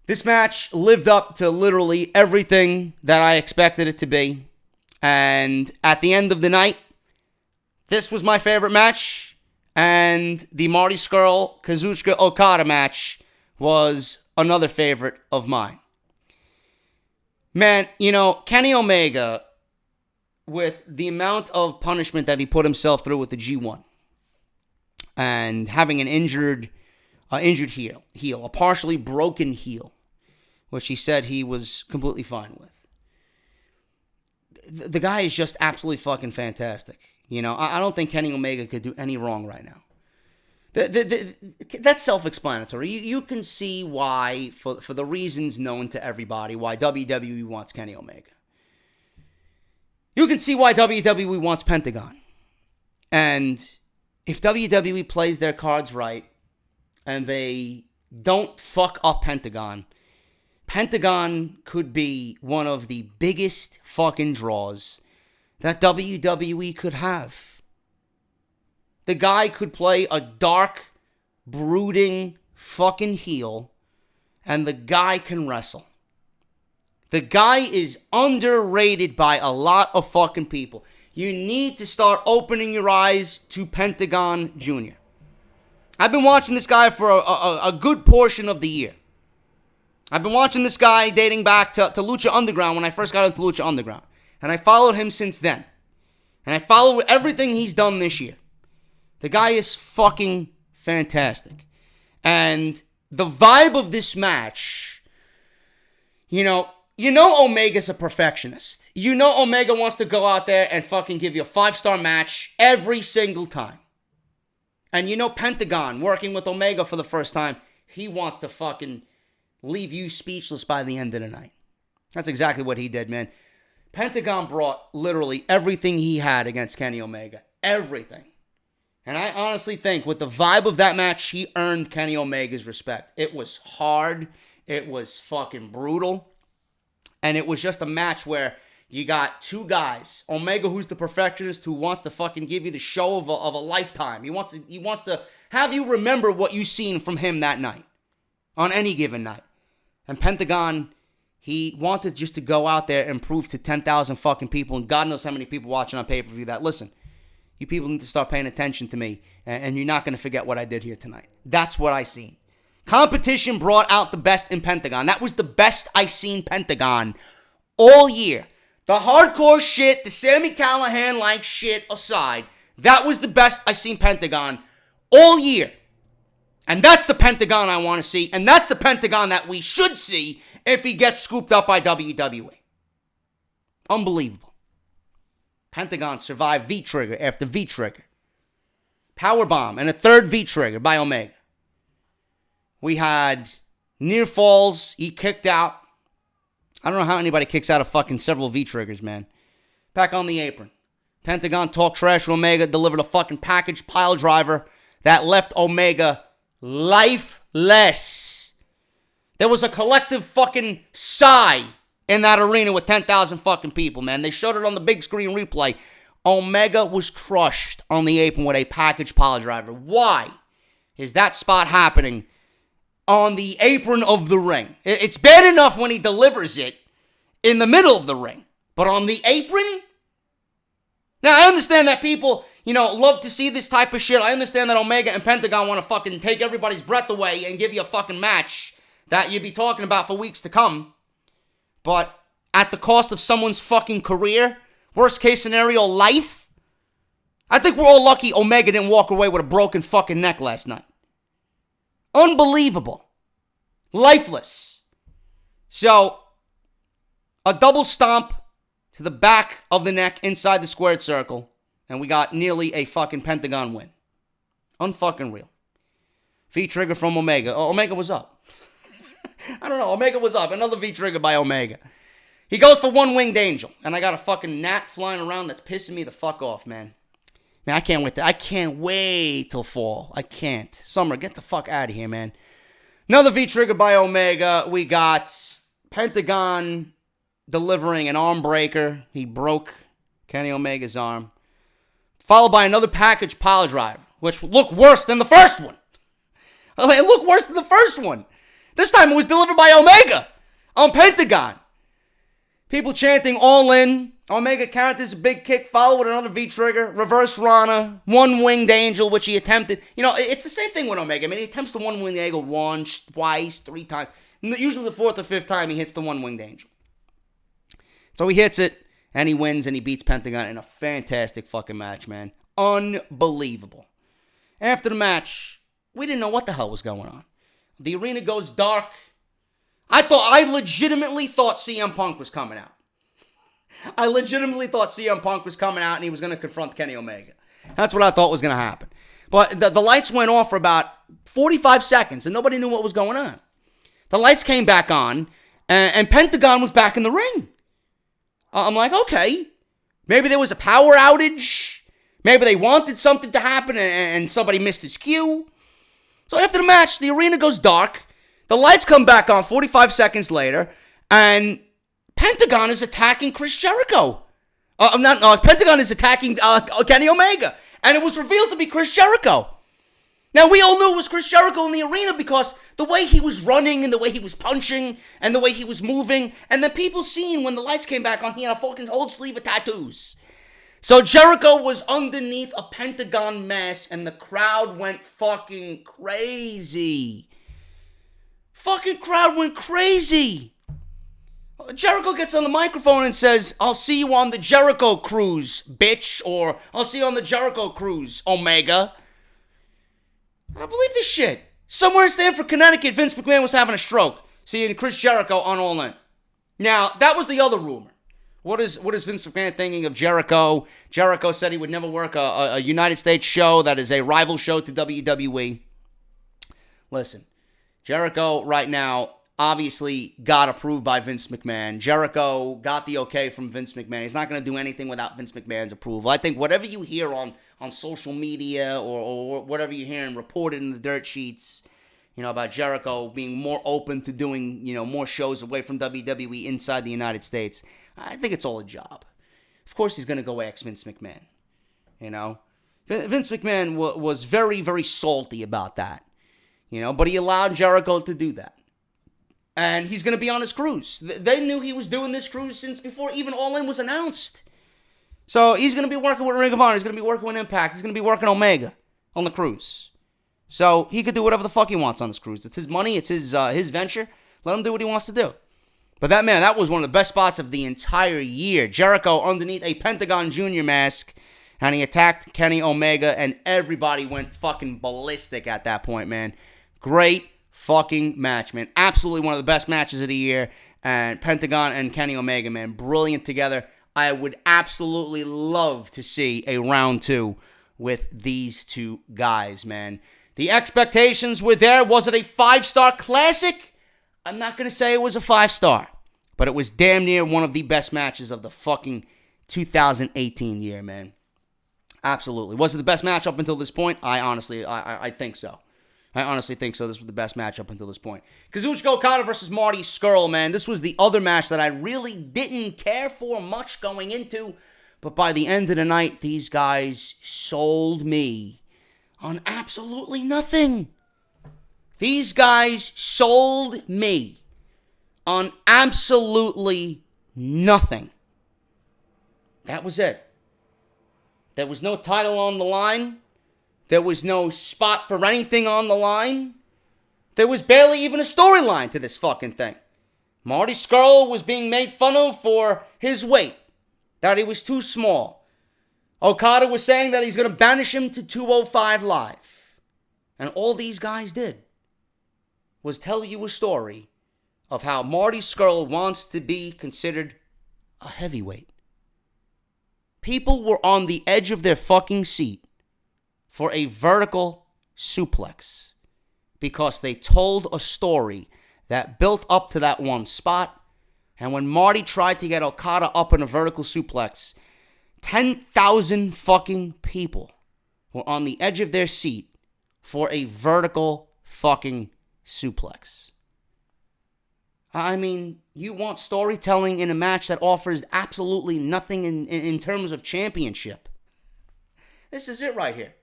This match lived up to literally everything that I expected it to be. And at the end of the night, this was my favorite match. And the Marty Scurll Kazuchika Okada match was another favorite of mine. Man, you know, Kenny Omega, with the amount of punishment that he put himself through with the G1, and having an injured heel, a partially broken heel, which he said he was completely fine with. The guy is just absolutely fucking fantastic. You know, I don't think Kenny Omega could do any wrong right now. That's self-explanatory. You can see why, for the reasons known to everybody, why WWE wants Kenny Omega. You can see why WWE wants Pentagon. And if WWE plays their cards right and they don't fuck up Pentagon, Pentagon could be one of the biggest fucking draws that WWE could have. The guy could play a dark, brooding fucking heel, and the guy can wrestle. The guy is underrated by a lot of fucking people. You need to start opening your eyes to Pentagon Jr. I've been watching this guy for a good portion of the year. I've been watching this guy dating back to Lucha Underground when I first got into Lucha Underground. And I followed him since then. And I follow everything he's done this year. The guy is fucking fantastic. And the vibe of this match, you know Omega's a perfectionist. You know Omega wants to go out there and fucking give you a 5-star match every single time. And you know Pentagon, working with Omega for the first time, he wants to fucking leave you speechless by the end of the night. That's exactly what he did, man. Pentagon brought literally everything he had against Kenny Omega. Everything. And I honestly think with the vibe of that match, he earned Kenny Omega's respect. It was hard. It was fucking brutal. And it was just a match where you got two guys. Omega, who's the perfectionist, who wants to fucking give you the show of a lifetime. He wants to have you remember what you seen from him that night. On any given night. And Pentagon, he wanted just to go out there and prove to 10,000 fucking people, and God knows how many people watching on pay-per-view, that, listen, you people need to start paying attention to me, and you're not going to forget what I did here tonight. That's what I seen. Competition brought out the best in Pentagon. That was the best I seen Pentagon all year. The hardcore shit, the Sami Callihan-like shit aside, that was the best I seen Pentagon all year. And that's the Pentagon I want to see. And that's the Pentagon that we should see if he gets scooped up by WWE. Unbelievable. Pentagon survived V-trigger after V-trigger. Powerbomb and a third V-trigger by Omega. We had near falls. He kicked out. I don't know how anybody kicks out of fucking several V-triggers, man. Back on the apron. Pentagon talked trash to Omega, delivered a fucking package pile driver that left Omega lifeless. There was a collective fucking sigh in that arena with 10,000 fucking people, man. They showed it on the big screen replay. Omega was crushed on the apron with a package pile driver. Why is that spot happening on the apron of the ring? It's bad enough when he delivers it in the middle of the ring, but on the apron? Now, I understand that people, love to see this type of shit. I understand that Omega and Pentagon want to fucking take everybody's breath away and give you a fucking match that you'd be talking about for weeks to come. But at the cost of someone's fucking career, worst case scenario, life, I think we're all lucky Omega didn't walk away with a broken fucking neck last night. Unbelievable. Lifeless. So, a double stomp to the back of the neck inside the squared circle. And we got nearly a fucking Pentagon win. Unfucking real. V-trigger from Omega. Omega was up. I don't know. Omega was up. Another V trigger by Omega. He goes for one winged angel. And I got a fucking gnat flying around that's pissing me the fuck off, man. Man, I can't wait till fall. I can't. Summer, get the fuck out of here, man. Another V trigger by Omega. We got Pentagon delivering an arm breaker. He broke Kenny Omega's arm. Followed by another package pile driver, which looked worse than the first one. It looked worse than the first one. This time it was delivered by Omega on Pentagon. People chanting all in. Omega counters a big kick, followed with another V-trigger, reverse Rana, one winged angel, which he attempted. You know, it's the same thing with Omega. I mean, he attempts the one winged angel once, twice, 3 times. Usually the 4th or 5th time he hits the one winged angel. So he hits it, and he wins, and he beats Pentagon in a fantastic fucking match, man. Unbelievable. After the match, we didn't know what the hell was going on. The arena goes dark. I legitimately thought CM Punk was coming out. I legitimately thought CM Punk was coming out and he was going to confront Kenny Omega. That's what I thought was going to happen. But the lights went off for about 45 seconds and nobody knew what was going on. The lights came back on and Pentagon was back in the ring. I'm like, okay, maybe there was a power outage. Maybe they wanted something to happen and somebody missed his cue. So after the match, the arena goes dark. The lights come back on 45 seconds later, and Pentagon is attacking Chris Jericho. Pentagon is attacking Kenny Omega, and it was revealed to be Chris Jericho. Now, we all knew it was Chris Jericho in the arena because the way he was running and the way he was punching and the way he was moving, and then people seen when the lights came back on, he had a fucking whole sleeve of tattoos. So Jericho was underneath a Pentagon mask, and the crowd went fucking crazy. Fucking crowd went crazy. Jericho gets on the microphone and says, "I'll see you on the Jericho cruise, bitch," or "I'll see you on the Jericho cruise, Omega." I don't believe this shit. Somewhere in Stamford, Connecticut, Vince McMahon was having a stroke. Seeing Chris Jericho on All In. Now, that was the other rumor. What is Vince McMahon thinking of Jericho? Jericho said he would never work a United States show that is a rival show to WWE. Listen, Jericho right now obviously got approved by Vince McMahon. Jericho got the okay from Vince McMahon. He's not going to do anything without Vince McMahon's approval. I think whatever you hear on social media or whatever you're hearing reported in the dirt sheets, about Jericho being more open to doing, more shows away from WWE inside the United States, I think it's all a job. Of course he's going to go ask Vince McMahon, Vince McMahon was very, very salty about that, but he allowed Jericho to do that. And he's going to be on his cruise. They knew he was doing this cruise since before even All In was announced. So he's going to be working with Ring of Honor. He's going to be working with Impact. He's going to be working Omega on the cruise. So he could do whatever the fuck he wants on this cruise. It's his money. It's his venture. Let him do what he wants to do. But that was one of the best spots of the entire year. Jericho underneath a Pentagon Jr. mask. And he attacked Kenny Omega. And everybody went fucking ballistic at that point, man. Great fucking match, man. Absolutely one of the best matches of the year. And Pentagon and Kenny Omega, man. Brilliant together. I would absolutely love to see a round 2 with these two guys, man. The expectations were there. Was it a 5-star classic? I'm not going to say it was a 5-star, but it was damn near one of the best matches of the fucking 2018 year, man. Absolutely. Was it the best match up until this point? I think so. I honestly think so. This was the best match up until this point. Kazuchika Okada versus Marty Scurll, man. This was the other match that I really didn't care for much going into. But by the end of the night, these guys sold me on absolutely nothing. These guys sold me on absolutely nothing. That was it. There was no title on the line. There was no spot for anything on the line. There was barely even a storyline to this fucking thing. Marty Scurll was being made fun of for his weight, that he was too small. Okada was saying that he's going to banish him to 205 Live. And all these guys did was tell you a story of how Marty Scurll wants to be considered a heavyweight. People were on the edge of their fucking seat for a vertical suplex because they told a story that built up to that one spot. And when Marty tried to get Okada up in a vertical suplex, 10,000 fucking people were on the edge of their seat for a vertical fucking suplex. I mean, you want storytelling in a match that offers absolutely nothing in terms of championship. This is it right here.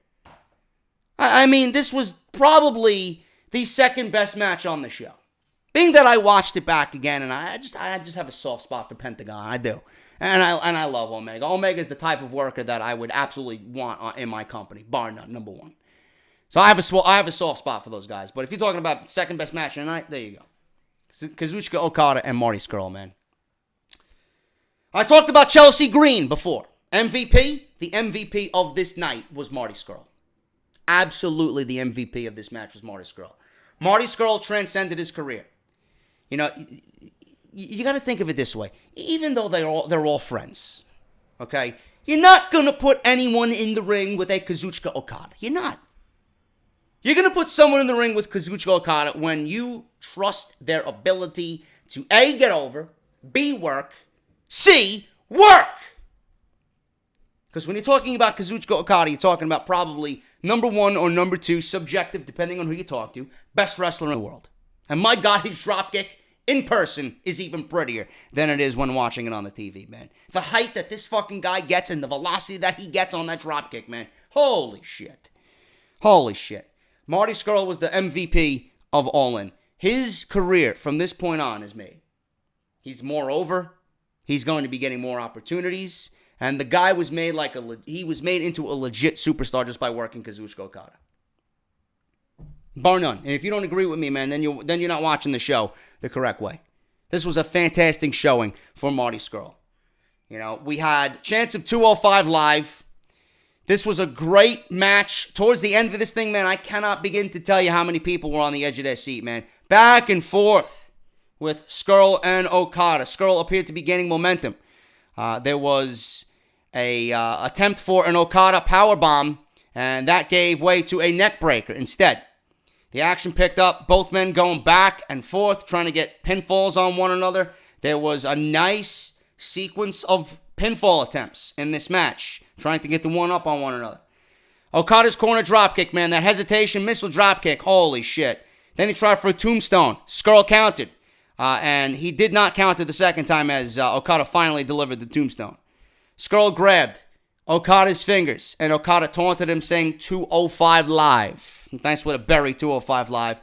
I mean, this was probably the second best match on the show. Being that I watched it back again, and I just have a soft spot for Pentagon. I do. And I love Omega. Omega is the type of worker that I would absolutely want in my company, bar none, number one. So I have a soft spot for those guys. But if you're talking about second best match of the night, there you go. Kazuchika Okada and Marty Scurll, man. I talked about Chelsea Green before. MVP? The MVP of this night was Marty Scurll. Absolutely the MVP of this match was Marty Scurll. Marty Scurll transcended his career. You know, you got to think of it this way. Even though they're all friends, okay? You're not going to put anyone in the ring with a Kazuchika Okada. You're not. You're going to put someone in the ring with Kazuchika Okada when you trust their ability to A, get over, B, work, C, work. Because when you're talking about Kazuchika Okada, you're talking about probably number one or number two, subjective, depending on who you talk to, best wrestler in the world. And my God, his dropkick in person is even prettier than it is when watching it on the TV, man. The height that this fucking guy gets and the velocity that he gets on that dropkick, man. Holy shit. Holy shit. Marty Scurll was the MVP of All In. His career from this point on is made. He's more over. He's going to be getting more opportunities. And the guy was made he was made into a legit superstar just by working Kazuchika Okada. Bar none. And if you don't agree with me, man, then you're not watching the show the correct way. This was a fantastic showing for Marty Scurll. You know, we had chance of 205 live. This was a great match. Towards the end of this thing, man, I cannot begin to tell you how many people were on the edge of their seat, man. Back and forth with Scurll and Okada. Scurll appeared to be gaining momentum. There was a attempt for an Okada powerbomb, and that gave way to a neck breaker instead. The action picked up, both men going back and forth, trying to get pinfalls on one another. There was a nice sequence of pinfall attempts in this match, trying to get the one up on one another. Okada's corner dropkick, man, that hesitation missile dropkick, holy shit. Then he tried for a tombstone. Scurll countered, and he did not counter the second time as Okada finally delivered the tombstone. Scurll grabbed Okada's fingers, and Okada taunted him, saying 205 live. Nice way to bury 205 live.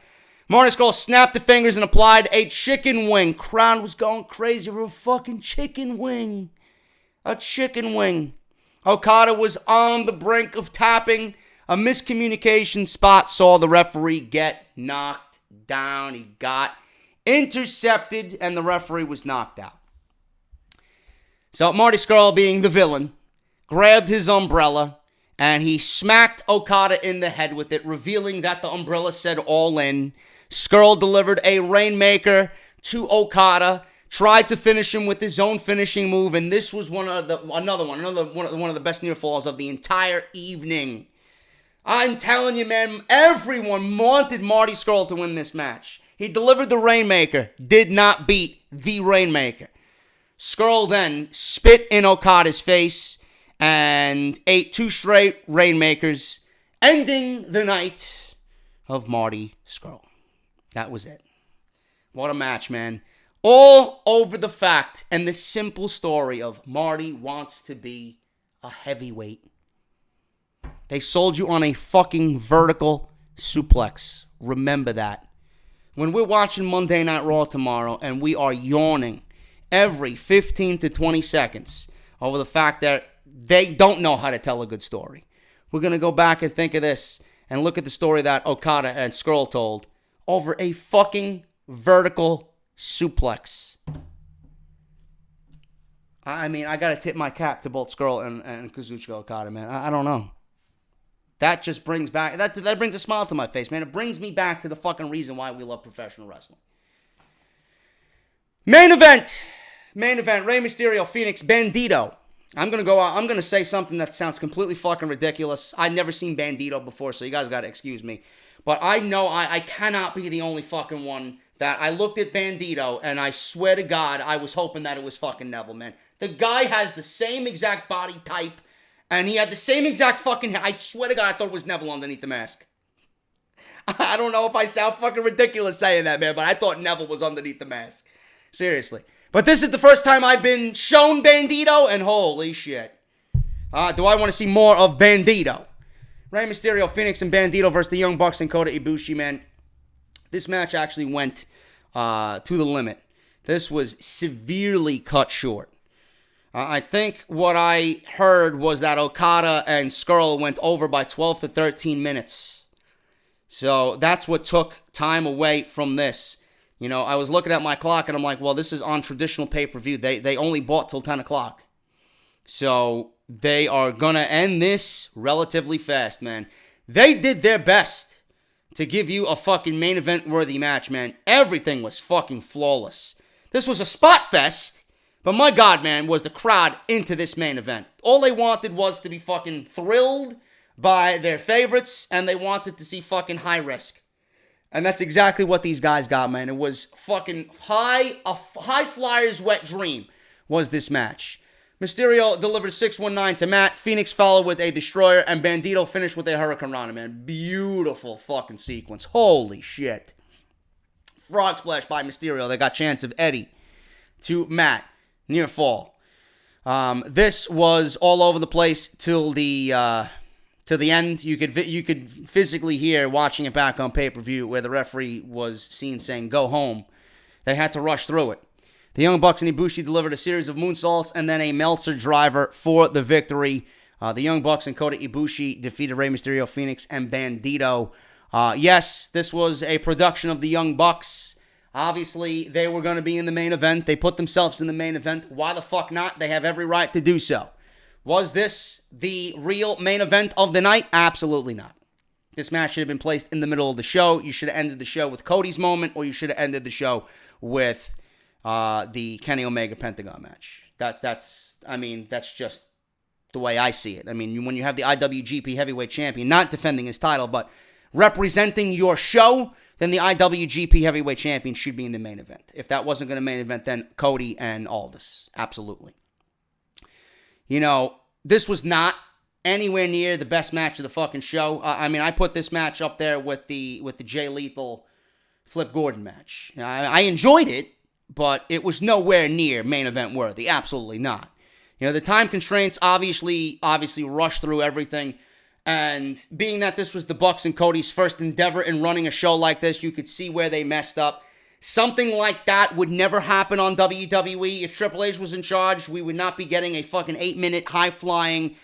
Marty Scurll snapped the fingers and applied a chicken wing. Crowd was going crazy for a fucking chicken wing. A chicken wing. Okada was on the brink of tapping. A miscommunication spot saw the referee get knocked down. He got intercepted, and the referee was knocked out. So Marty Scurll, being the villain, grabbed his umbrella, and he smacked Okada in the head with it, revealing that the umbrella said All In. Scurll delivered a Rainmaker to Okada, tried to finish him with his own finishing move, and this was one of the best near falls of the entire evening. I'm telling you, man, everyone wanted Marty Scurll to win this match. He delivered the Rainmaker, did not beat the Rainmaker. Scurll then spit in Okada's face and ate 2 straight Rainmakers, ending the night of Marty Scurll. That was it. What a match, man. All over the fact and the simple story of Marty wants to be a heavyweight. They sold you on a fucking vertical suplex. Remember that. When we're watching Monday Night Raw tomorrow and we are yawning every 15 to 20 seconds over the fact that they don't know how to tell a good story, we're going to go back and think of this and look at the story that Okada and Scurll told over a fucking vertical suplex. I mean, I got to tip my cap to both Scurll and Kazuchika Okada, man. I don't know. That just brings back, that brings a smile to my face, man. It brings me back to the fucking reason why we love professional wrestling. Main event, Rey Mysterio, Phoenix, Bandito. I'm going to go out, I'm going to say something that sounds completely fucking ridiculous. I've never seen Bandito before, so you guys got to excuse me. But I know I cannot be the only fucking one that I looked at Bandito, and I swear to God, I was hoping that it was fucking Neville, man. The guy has the same exact body type, and he had the same exact fucking hair. I swear to God, I thought it was Neville underneath the mask. I don't know if I sound fucking ridiculous saying that, man, but I thought Neville was underneath the mask. Seriously. But this is the first time I've been shown Bandito, and holy shit. Do I want to see more of Bandito? Rey Mysterio, Phoenix, and Bandito versus the Young Bucks and Kota Ibushi, man. This match actually went to the limit. This was severely cut short. I think what I heard was that Okada and Scurll went over by 12 to 13 minutes. So that's what took time away from this. You know, I was looking at my clock and I'm like, well, this is on traditional pay-per-view. They only bought till 10 o'clock. So they are going to end this relatively fast, man. They did their best to give you a fucking main event worthy match, man. Everything was fucking flawless. This was a spot fest, but my God, man, was the crowd into this main event. All they wanted was to be fucking thrilled by their favorites, and they wanted to see fucking high risk. And that's exactly what these guys got, man. It was fucking a high flyer's wet dream was this match. Mysterio delivered a 619 to Matt. Phoenix followed with a Destroyer. And Bandito finished with a Hurricane Rana, man. Beautiful fucking sequence. Holy shit. Frog Splash by Mysterio. They got chance of Eddie to Matt. Near fall. This was all over the place till the end. You could physically hear watching it back on pay-per-view where the referee was seen saying, go home. They had to rush through it. The Young Bucks and Ibushi delivered a series of moonsaults and then a Meltzer driver for the victory. The Young Bucks and Kota Ibushi defeated Rey Mysterio, Phoenix, and Bandito. Yes, this was a production of the Young Bucks. Obviously, they were going to be in the main event. They put themselves in the main event. Why the fuck not? They have every right to do so. Was this the real main event of the night? Absolutely not. This match should have been placed in the middle of the show. You should have ended the show with Cody's moment, or you should have ended the show with the Kenny Omega Pentagon match. That's just the way I see it. I mean, when you have the IWGP Heavyweight Champion not defending his title, but representing your show, then the IWGP Heavyweight Champion should be in the main event. If that wasn't going to main event, then Cody and Aldis. Absolutely. You know, this was not anywhere near the best match of the fucking show. I put this match up there with the Jay Lethal Flip Gordon match. I enjoyed it, but it was nowhere near main event worthy. Absolutely not. You know, the time constraints obviously rushed through everything. And being that this was the Bucks and Cody's first endeavor in running a show like this, you could see where they messed up. Something like that would never happen on WWE. If Triple H was in charge, we would not be getting a fucking 8-minute high-flying,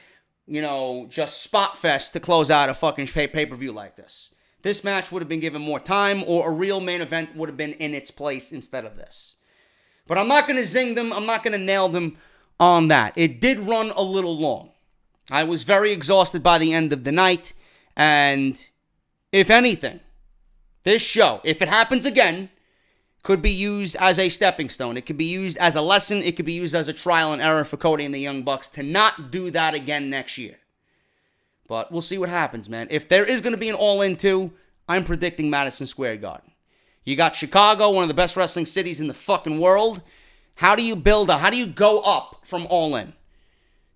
just spot fest to close out a fucking pay-per-view like this. This match would have been given more time, or a real main event would have been in its place instead of this. But I'm not going to zing them. I'm not going to nail them on that. It did run a little long. I was very exhausted by the end of the night. And if anything, this show, if it happens again, could be used as a stepping stone. It could be used as a lesson. It could be used as a trial and error for Cody and the Young Bucks to not do that again next year. But we'll see what happens, man. If there is going to be an All-In 2, I'm predicting Madison Square Garden. You got Chicago, one of the best wrestling cities in the fucking world. How do you go up from All In?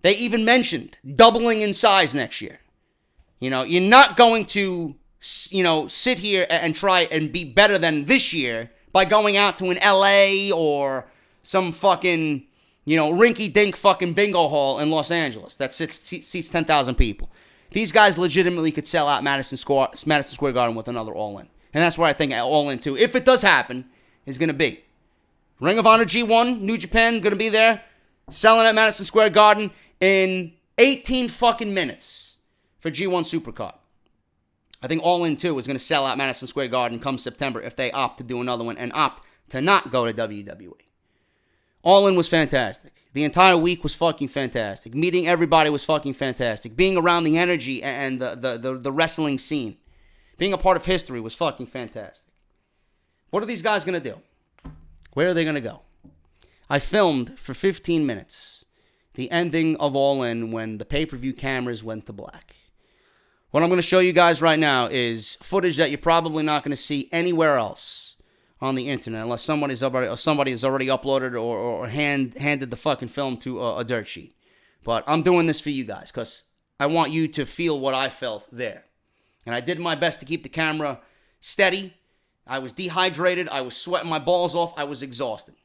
They even mentioned doubling in size next year. You know, you're not going to, sit here and try and be better than this year by going out to an LA or some fucking, rinky-dink fucking bingo hall in Los Angeles that seats 10,000 people. These guys legitimately could sell out Madison Square Garden with another All In. And that's where I think All In 2, if it does happen, is going to be. Ring of Honor G1, New Japan, going to be there, selling at Madison Square Garden in 18 fucking minutes for G1 Supercard. I think All In 2 is going to sell out Madison Square Garden come September if they opt to do another one and opt to not go to WWE. All In was fantastic. The entire week was fucking fantastic. Meeting everybody was fucking fantastic. Being around the energy and the wrestling scene. Being a part of history was fucking fantastic. What are these guys going to do? Where are they going to go? I filmed for 15 minutes the ending of All In when the pay-per-view cameras went to black. What I'm going to show you guys right now is footage that you're probably not going to see anywhere else on the internet unless somebody has already uploaded or handed the fucking film to a dirt sheet. But I'm doing this for you guys because I want you to feel what I felt there. And I did my best to keep the camera steady. I was dehydrated. I was sweating my balls off. I was exhausted.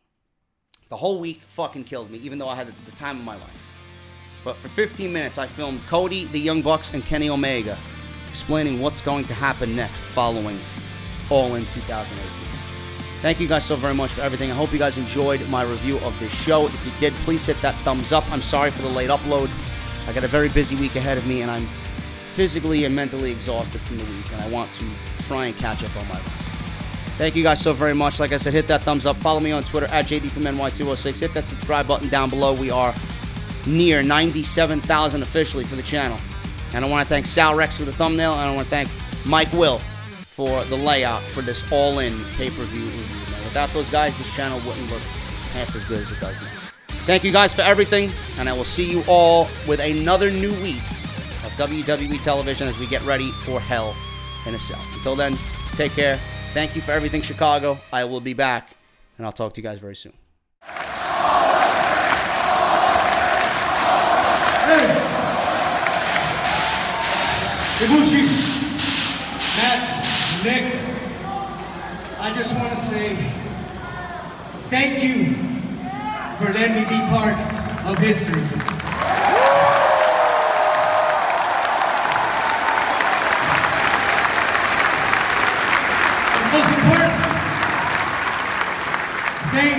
The whole week fucking killed me, even though I had the time of my life. But for 15 minutes, I filmed Cody, the Young Bucks, and Kenny Omega explaining what's going to happen next following All In 2018. Thank you guys so very much for everything. I hope you guys enjoyed my review of this show. If you did, please hit that thumbs up. I'm sorry for the late upload. I got a very busy week ahead of me, and I'm physically and mentally exhausted from the week, and I want to try and catch up on my rest. Thank you guys so very much. Like I said, hit that thumbs up. Follow me on Twitter at JDFROMNY206. Hit that subscribe button down below. We are near 97,000 officially for the channel. And I want to thank Sal Rex for the thumbnail, and I want to thank Mike Will for the layout for this all-in pay-per-view review. Now, without those guys, this channel wouldn't look half as good as it does now. Thank you guys for everything, and I will see you all with another new week of WWE television as we get ready for Hell in a Cell. Until then, take care. Thank you for everything, Chicago. I will be back, and I'll talk to you guys very soon. Hey, Ibushi, Matt, Nick, I just want to say thank you for letting me be part of history. And most important, thank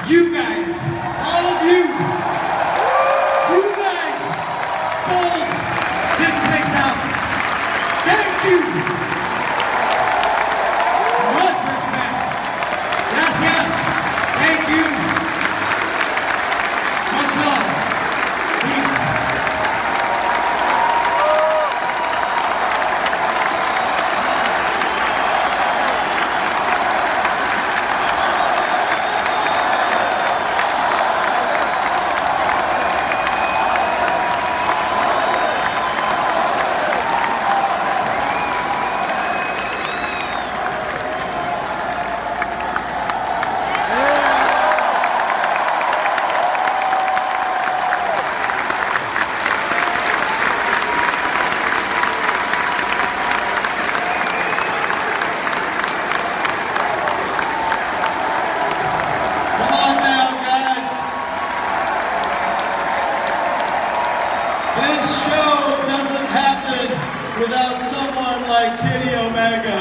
you guys, all of you. You guys sold this place out. Thank you. Much respect. Gracias. Thank you. Much love. Peace. Without someone like Kenny Omega.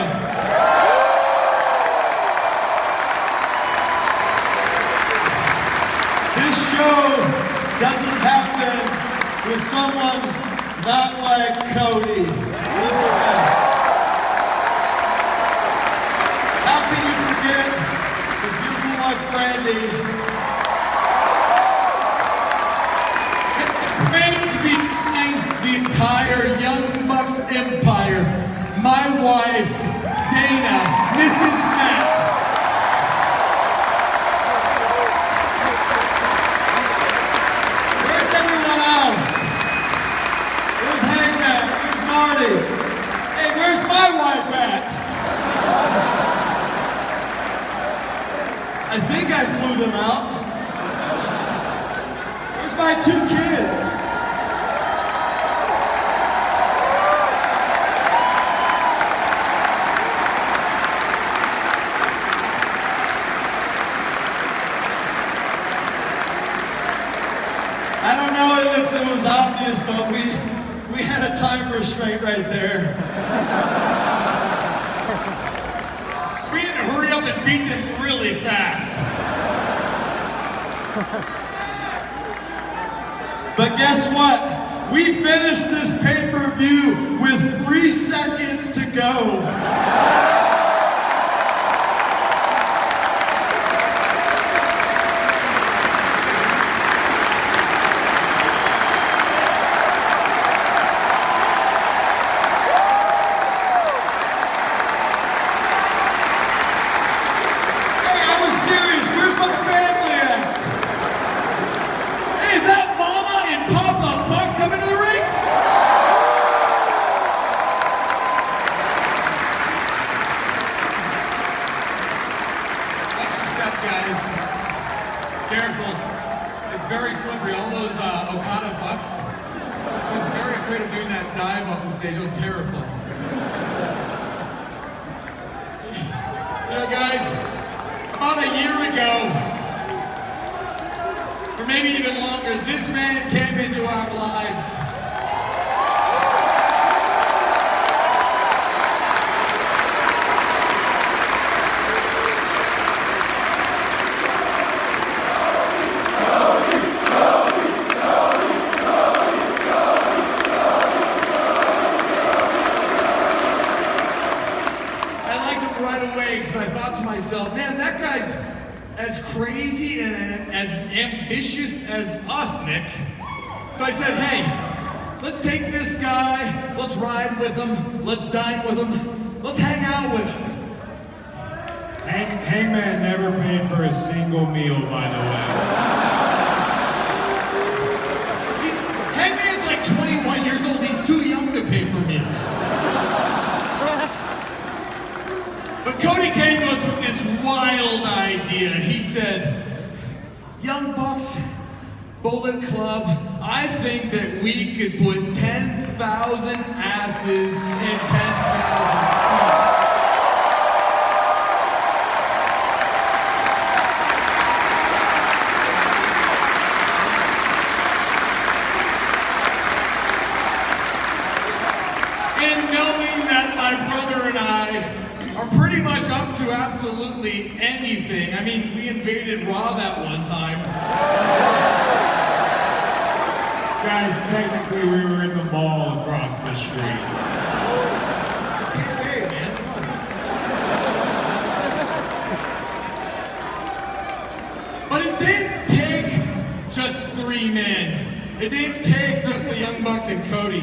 This show doesn't happen with someone not like Cody. He's the best. How can you forget his beautiful wife Brandy? Great to be the entire Young Bucks Empire. My wife, Dana, Mrs. Matt. Where's everyone else? Where's Hangman? Where's Marty? Hey, where's my wife at? I think I flew them out. Where's my 2 kids? I don't know if it was obvious, but we had a time restraint right there. We had to hurry up and beat them really fast. But guess what? We finished this pay-per-view with 3 seconds to go. dive off the stage. It was terrifying. You know, guys, about a year ago, or maybe even longer, this man came into our lives. Man, that guy's as crazy and as ambitious as us, Nick. So I said, hey, let's take this guy, let's ride with him, let's dine with him, let's hang out with him. Hangman never paid for a single meal, by the way. Hangman's like 21 years old, he's too young to pay for meals. But Cody came to us with this wild idea. He said, Young Bucks, Bullet Club, I think that we could put 10,000 asses in 10,000 seats. And knowing that my brother and I are pretty much up to absolutely anything. I mean, we invaded Raw that one time. Guys, technically we were in the mall across the street. Hey, man, come on. But it didn't take just 3 men. It didn't take just the Young Bucks and Cody.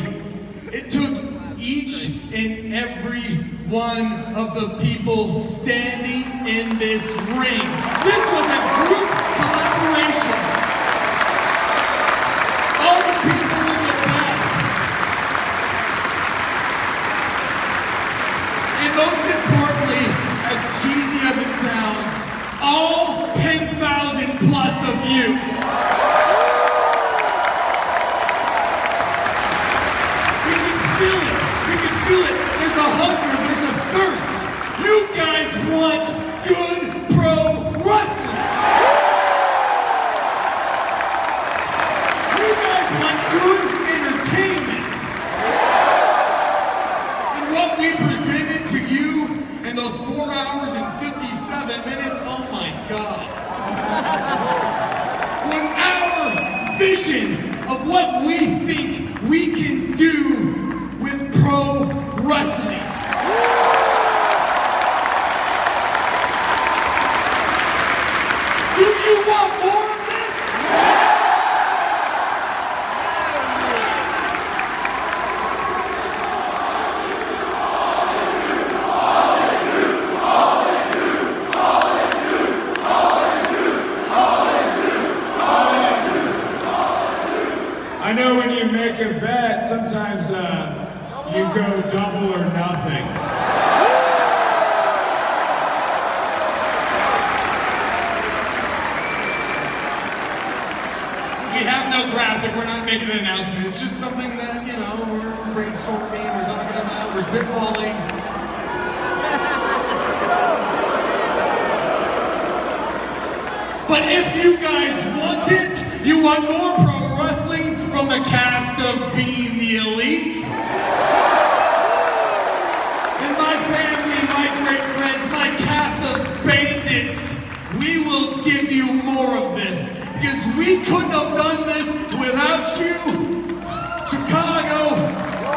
It took each and every one of the people standing in this ring. This was a group collaboration. All the people in the back. And most importantly, as cheesy as it sounds, all 10,000 plus of you. We can feel it. We can feel it. There's a hunger. There's a thirst. You guys want good pro wrestling. You guys want good entertainment. And what we presented to you in those 4 hours and 57 minutes, oh my God, was our vision of what we think we can do with pro wrestling. Do you want more of this? I know when you make a bet, sometimes you go double or nothing. We have no graphic, we're not making an announcement. It's just something that, you know, we're brainstorming, we're talking about, we're spitballing. But if you guys want it, you want more pro wrestling from the cast of Being the Elite, and my family, my great friends, my cast of bandits, we will give you more of this. Because we couldn't have done this without you. Chicago,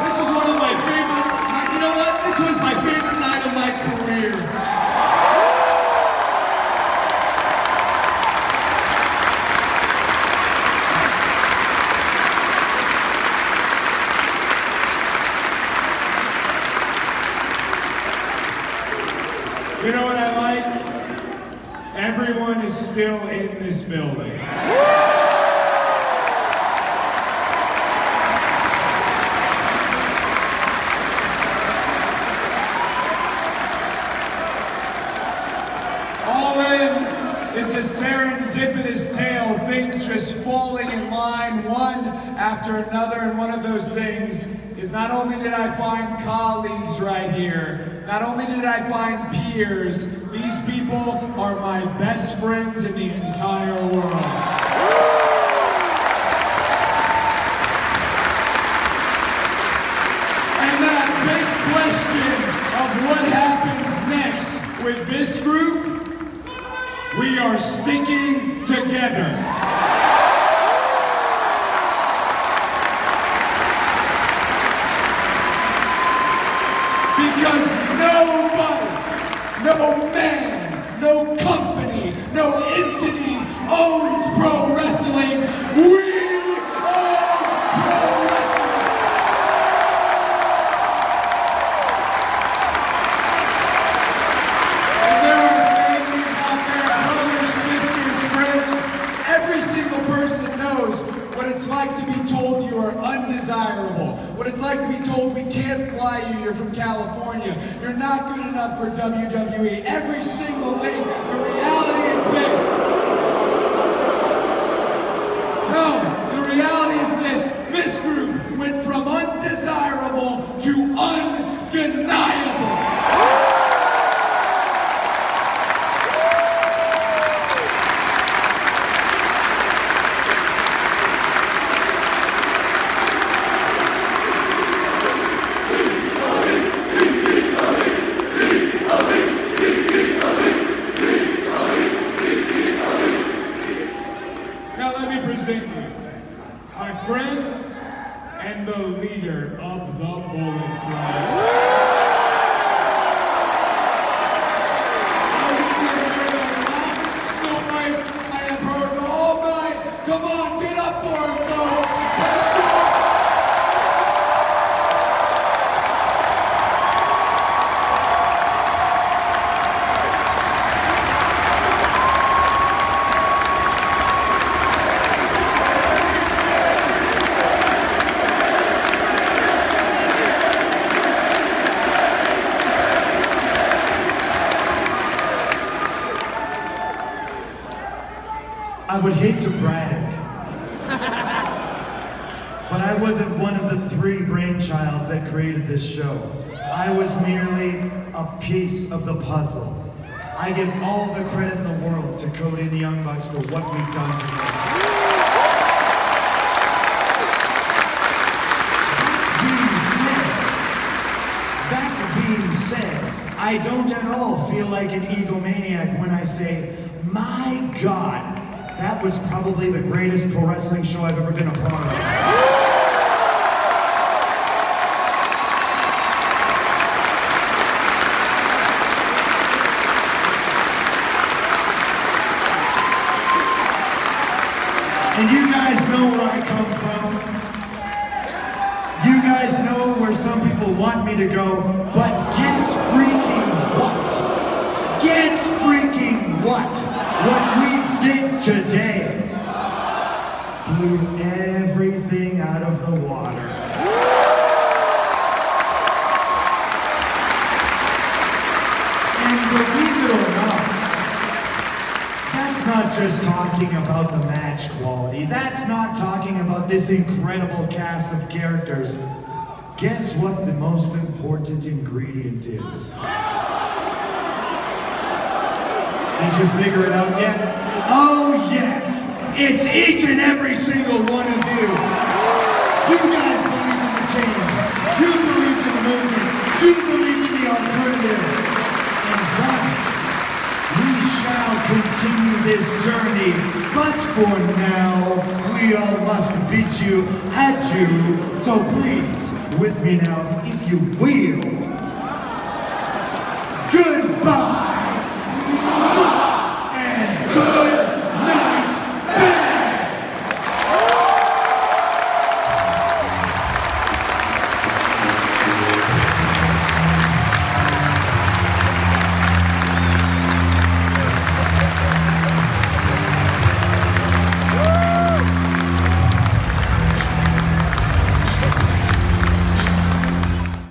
this was one of my favorite, you know what? This was my favorite night of my career. You know what I like? Everyone is still in this building. All in is this serendipitous tale, things just falling in line one after another, and one of those things is not only did I find colleagues right here, not only did I find peers, these people are my best friends in the entire world. And that big question of what happens next with this group, we are sticking together. Because nobody, no man, no company, no entity owns pro wrestling. We own pro wrestling. And there are families out there, brothers, sisters, friends. Every single person knows what it's like to be told you are undesirable. What it's like to be told we can't fly you, you're from California. You're not good enough for WWE. Every single thing. The reality is this. No, the reality is this. This group went from undesirable to undeniable. My friend and the leader of the Bullet Club. I have heard all night. Come on, get up for him, folks. I would hate to brag, but I wasn't one of the 3 brainchilds that created this show. I was merely a piece of the puzzle. I give all the credit in the world to Cody and the Young Bucks for what we've done together. That being said, I don't at all feel like an egomaniac when I say, my God, that was probably the greatest pro wrestling show I've ever been a part of. And you guys know where I come from. You guys know where some people want me to go, but guess freaking what? Guess freaking what? What we did today blew everything out of the water. And believe it or not, that's not just talking about the match quality. That's not talking about this incredible cast of characters. Guess what the most important ingredient is? Did you figure it out yet? Oh yes! It's each and every single one of you! You guys believe in the change. You believe in the movement. You believe in the alternative. And thus, we shall continue this journey. But for now, we all must bid you adieu. So please, with me now, if you will, goodbye!